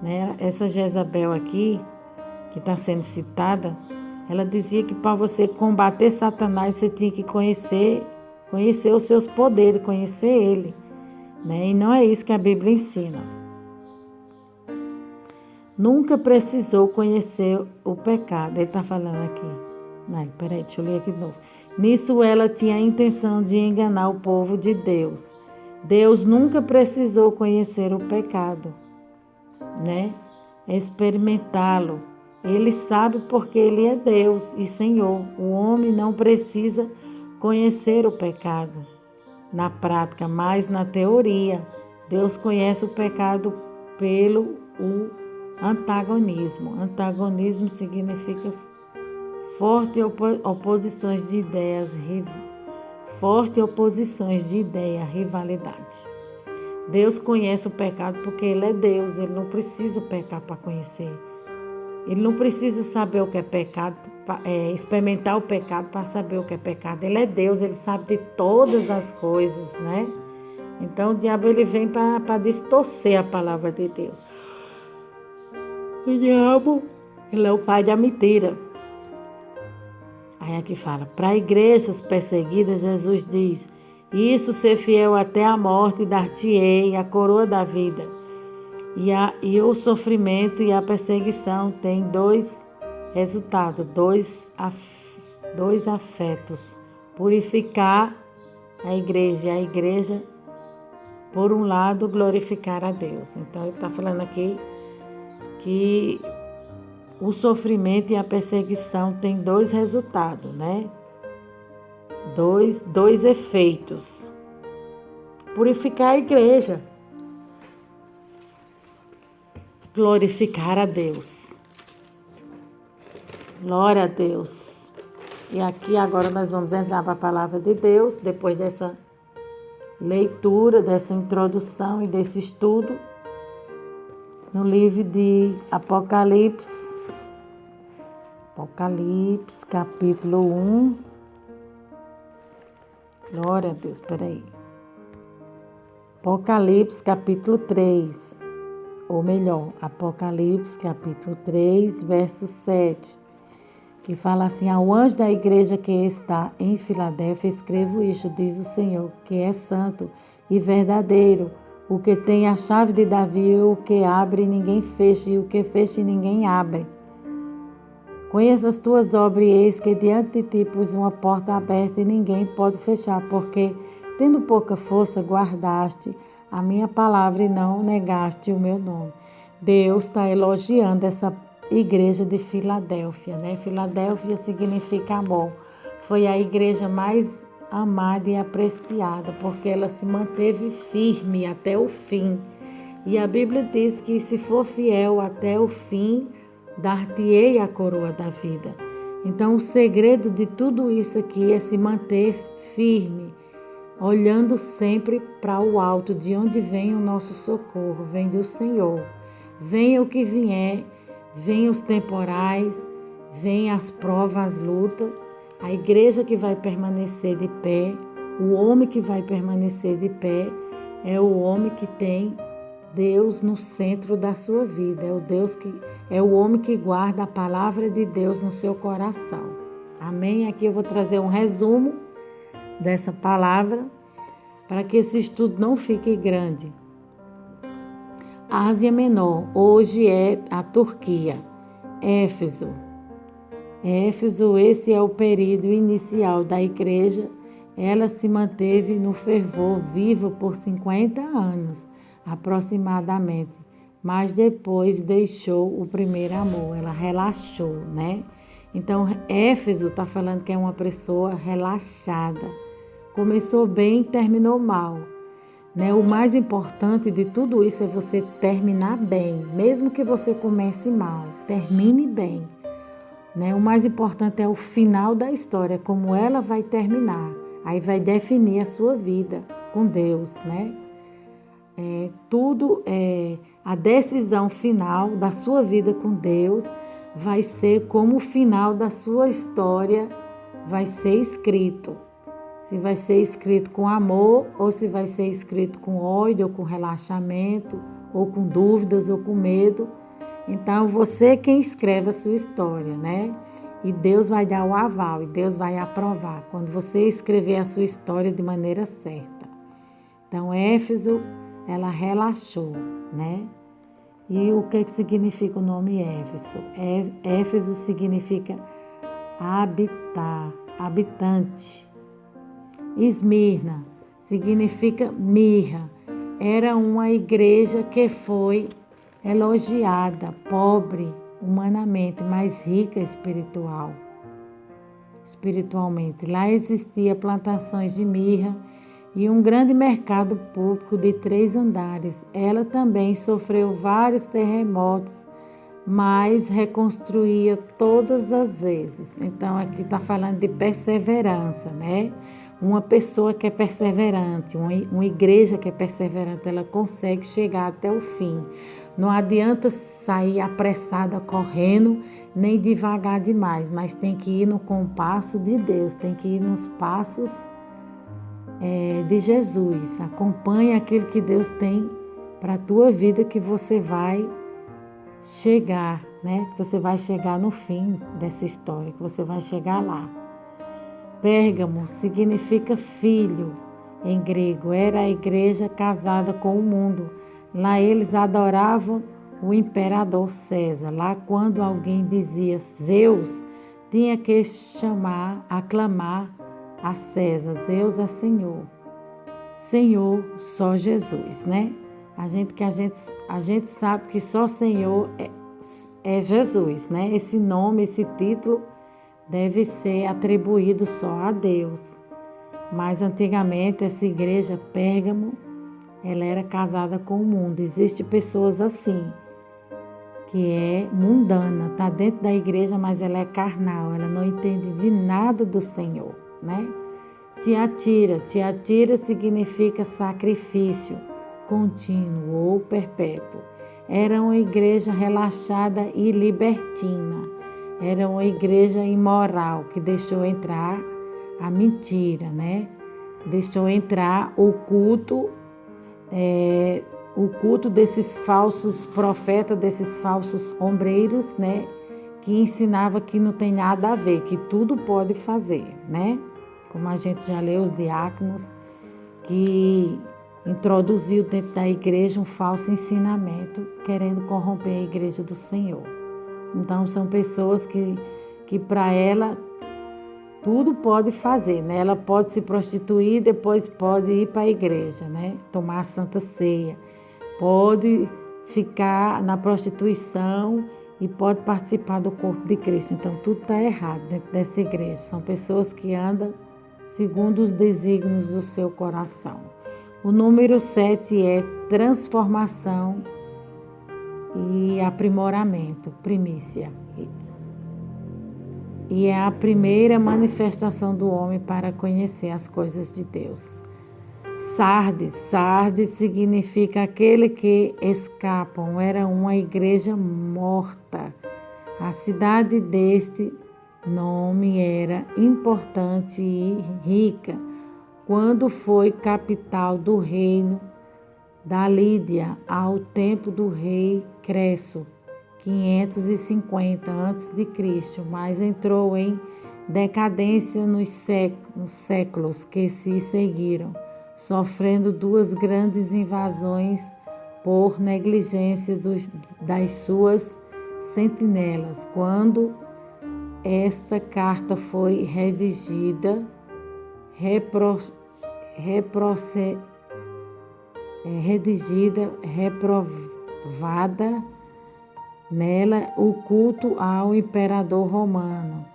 né? Essa Jezabel aqui, que está sendo citada, ela dizia que para você combater Satanás, você tinha que conhecer os seus poderes, conhecer ele, né? E não é isso que a Bíblia ensina. Nunca precisou conhecer o pecado. Ele está falando aqui. Não, peraí, deixa eu ler aqui de novo. Nisso ela tinha a intenção de enganar o povo de Deus. Deus nunca precisou conhecer o pecado, né? Experimentá-lo. Ele sabe porque ele é Deus e Senhor. O homem não precisa conhecer o pecado na prática, mas na teoria. Deus conhece o pecado pelo antagonismo. Antagonismo significa forte oposições de ideias, rivalidade. Deus conhece o pecado porque ele é Deus, ele não precisa pecar para conhecer. Ele não precisa saber o que é pecado, experimentar o pecado para saber o que é pecado. Ele é Deus, ele sabe de todas as coisas, né? Então o diabo ele vem para distorcer a palavra de Deus. O diabo, ele é o pai da mentira. Aí aqui fala, para igrejas perseguidas, Jesus diz, isso ser fiel até a morte, dar-te-ei a coroa da vida. E o sofrimento e a perseguição têm dois resultados, dois afetos. Purificar a igreja, e a igreja, por um lado, glorificar a Deus. Então, ele está falando aqui que o sofrimento e a perseguição têm dois resultados, né? Dois efeitos. Purificar a igreja. Glorificar a Deus. Glória a Deus. E aqui agora nós vamos entrar para a palavra de Deus, depois dessa leitura, dessa introdução e desse estudo, no livro de Apocalipse, capítulo 1. Glória a Deus, peraí. Apocalipse, capítulo 3. Ou melhor, Apocalipse, capítulo 3, verso 7. Que fala assim, ao anjo da igreja que está em Filadélfia, escrevo isto, diz o Senhor, que é santo e verdadeiro, o que tem a chave de Davi, o que abre e ninguém fecha, e o que fecha e ninguém abre. Conheço as tuas obras, e eis que diante de ti pus uma porta aberta e ninguém pode fechar, porque, tendo pouca força, guardaste a minha palavra e não negaste o meu nome. Deus está elogiando essa igreja de Filadélfia, né? Filadélfia significa amor. Foi a igreja mais amada e apreciada, porque ela se manteve firme até o fim. E a Bíblia diz que se for fiel até o fim, dar-te-ei a coroa da vida. Então, o segredo de tudo isso aqui é se manter firme, olhando sempre para o alto, de onde vem o nosso socorro, vem do Senhor. Venha o que vier, venha os temporais, venha as provas, as lutas, a igreja que vai permanecer de pé, o homem que vai permanecer de pé, é o homem que tem Deus no centro da sua vida, é o homem que guarda a palavra de Deus no seu coração. Amém? Aqui eu vou trazer um resumo dessa palavra, para que esse estudo não fique grande. Ásia Menor, hoje é a Turquia. Éfeso, esse é o período inicial da igreja. Ela se manteve no fervor viva por 50 anos, aproximadamente. Mas depois deixou o primeiro amor, ela relaxou, né? Então, Éfeso está falando que é uma pessoa relaxada. Começou bem, terminou mal. Né? O mais importante de tudo isso é você terminar bem. Mesmo que você comece mal, termine bem. Né? O mais importante é o final da história, como ela vai terminar. Aí vai definir a sua vida com Deus, né? A decisão final da sua vida com Deus vai ser como o final da sua história vai ser escrito. Se vai ser escrito com amor, ou se vai ser escrito com ódio, ou com relaxamento, ou com dúvidas, ou com medo. Então, você é quem escreve a sua história, né? E Deus vai dar o aval, e Deus vai aprovar, quando você escrever a sua história de maneira certa. Então, Éfeso, ela relaxou, né? E o que significa o nome Éfeso? Éfeso significa habitar, habitante. Esmirna significa mirra. Era uma igreja que foi elogiada, pobre humanamente, mas rica espiritualmente. Lá existia plantações de mirra e um grande mercado público de 3 andares. Ela também sofreu vários terremotos, mas reconstruía todas as vezes. Então, aqui está falando de perseverança, né? Uma pessoa que é perseverante, uma igreja que é perseverante, ela consegue chegar até o fim. Não adianta sair apressada, correndo, nem devagar demais, mas tem que ir no compasso de Deus, tem que ir nos passos de Jesus. Acompanhe aquilo que Deus tem para a tua vida, que você vai chegar, né? Que você vai chegar no fim dessa história, que você vai chegar lá. Pérgamo significa filho em grego. Era a igreja casada com o mundo. Lá eles adoravam o imperador César. Lá quando alguém dizia Zeus, tinha que aclamar a César. Zeus é Senhor. Senhor, só Jesus, né? A gente sabe que só Senhor é Jesus, né? Esse nome, esse título deve ser atribuído só a Deus. Mas antigamente essa igreja Pérgamo, ela era casada com o mundo. Existem pessoas assim, que é mundana, está dentro da igreja, mas ela é carnal, ela não entende de nada do Senhor, né? Tiatira significa sacrifício contínuo ou perpétuo. Era uma igreja relaxada e libertina. Era uma igreja imoral que deixou entrar a mentira, né? Deixou entrar o culto desses falsos profetas, desses falsos ombreiros, né? Que ensinava que não tem nada a ver, que tudo pode fazer, né? Como a gente já leu, os diáconos, que introduziu dentro da igreja um falso ensinamento, querendo corromper a igreja do Senhor. Então, são pessoas que para ela, tudo pode fazer, né? Ela pode se prostituir, depois pode ir para a igreja, né? Tomar a Santa Ceia. Pode ficar na prostituição e pode participar do corpo de Cristo. Então, tudo está errado dentro dessa igreja. São pessoas que andam segundo os desígnios do seu coração. O número 7 é transformação e aprimoramento, primícia. E é a primeira manifestação do homem para conhecer as coisas de Deus. Sardes significa aquele que escapam. Era uma igreja morta. A cidade deste nome era importante e rica quando foi capital do reino da Lídia ao tempo do rei Creso, 550 a.C., mas entrou em decadência nos séculos que se seguiram, sofrendo 2 grandes invasões por negligência das suas sentinelas. Quando esta carta foi reprovada, nela o culto ao imperador romano.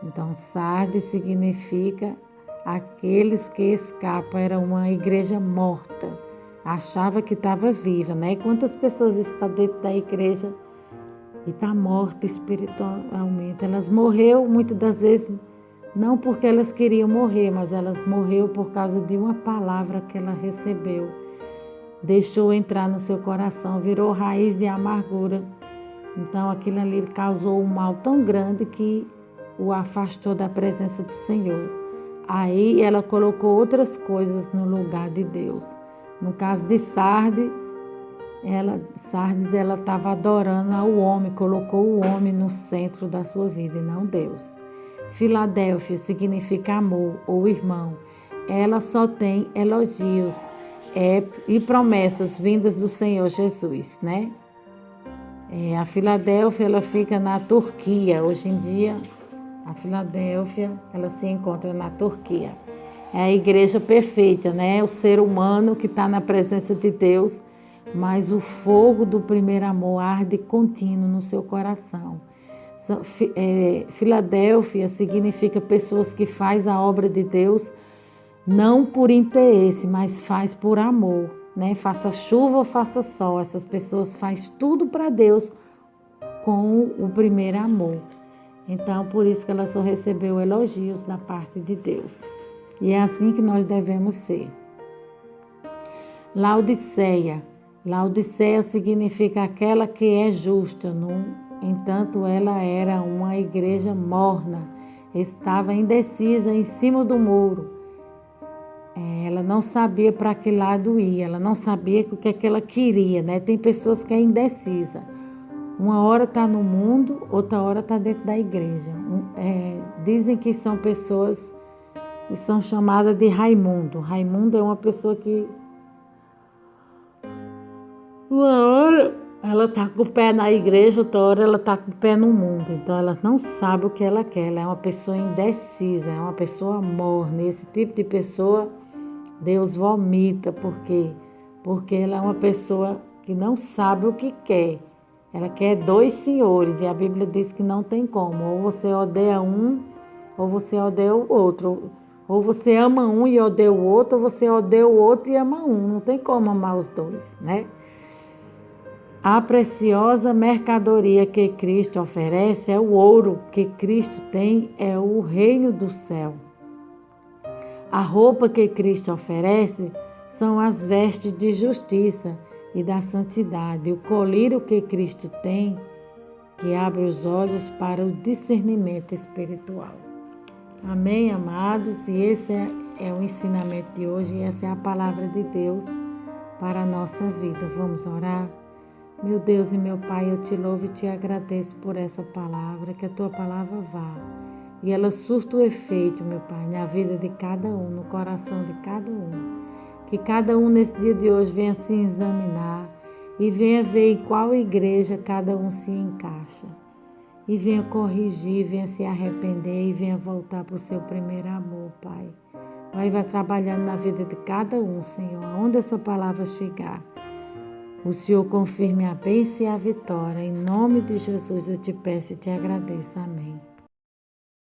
Então, Sardes significa aqueles que escapam. Era uma igreja morta, achava que estava viva, né? Quantas pessoas estão dentro da igreja e está morta espiritualmente? Elas morreram muitas das vezes não porque elas queriam morrer, mas elas morreram por causa de uma palavra que ela recebeu. Deixou entrar no seu coração, virou raiz de amargura. Então aquilo ali causou um mal tão grande que o afastou da presença do Senhor. Aí ela colocou outras coisas no lugar de Deus. No caso de Sardes, ela estava adorando ao homem, colocou o homem no centro da sua vida e não Deus. Filadélfia significa amor ou irmão. Ela só tem elogios e promessas vindas do Senhor Jesus, né? A Filadélfia, ela fica na Turquia. Hoje em dia, a Filadélfia, ela se encontra na Turquia. É a igreja perfeita, né? O ser humano que está na presença de Deus, mas o fogo do primeiro amor arde contínuo no seu coração. Filadélfia significa pessoas que fazem a obra de Deus não por interesse, mas faz por amor, né? Faça chuva ou faça sol, essas pessoas fazem tudo para Deus com o primeiro amor. Então, por isso que ela só recebeu elogios da parte de Deus. E é assim que nós devemos ser. Laodiceia significa aquela que é justa. No entanto, ela era uma igreja morna, estava indecisa em cima do muro. Ela não sabia para que lado ia, ela não sabia o que é que ela queria, né? Tem pessoas que é indecisa. Uma hora está no mundo, outra hora está dentro da igreja. Dizem que são pessoas que são chamadas de Raimundo. Raimundo é uma pessoa que uma hora ela está com o pé na igreja, outra hora ela está com o pé no mundo. Então ela não sabe o que ela quer. Ela é uma pessoa indecisa, é uma pessoa morna. Esse tipo de pessoa Deus vomita. Por quê? Porque ela é uma pessoa que não sabe o que quer. Ela quer dois senhores e a Bíblia diz que não tem como. Ou você odeia um, ou você odeia o outro. Ou você ama um e odeia o outro, ou você odeia o outro e ama um. Não tem como amar os dois, né? A preciosa mercadoria que Cristo oferece é o ouro que Cristo tem, é o reino do céu. A roupa que Cristo oferece são as vestes de justiça e da santidade. O colírio que Cristo tem, que abre os olhos para o discernimento espiritual. Amém, amados? E esse é o ensinamento de hoje, e essa é a palavra de Deus para a nossa vida. Vamos orar? Meu Deus e meu Pai, eu te louvo e te agradeço por essa palavra, que a tua palavra vá e ela surta o efeito, meu Pai, na vida de cada um, no coração de cada um. Que cada um nesse dia de hoje venha se examinar e venha ver em qual igreja cada um se encaixa. E venha corrigir, venha se arrepender e venha voltar para o seu primeiro amor, Pai. Pai, vai trabalhando na vida de cada um, Senhor, aonde essa palavra chegar. O Senhor confirme a bênção e a vitória. Em nome de Jesus eu te peço e te agradeço. Amém.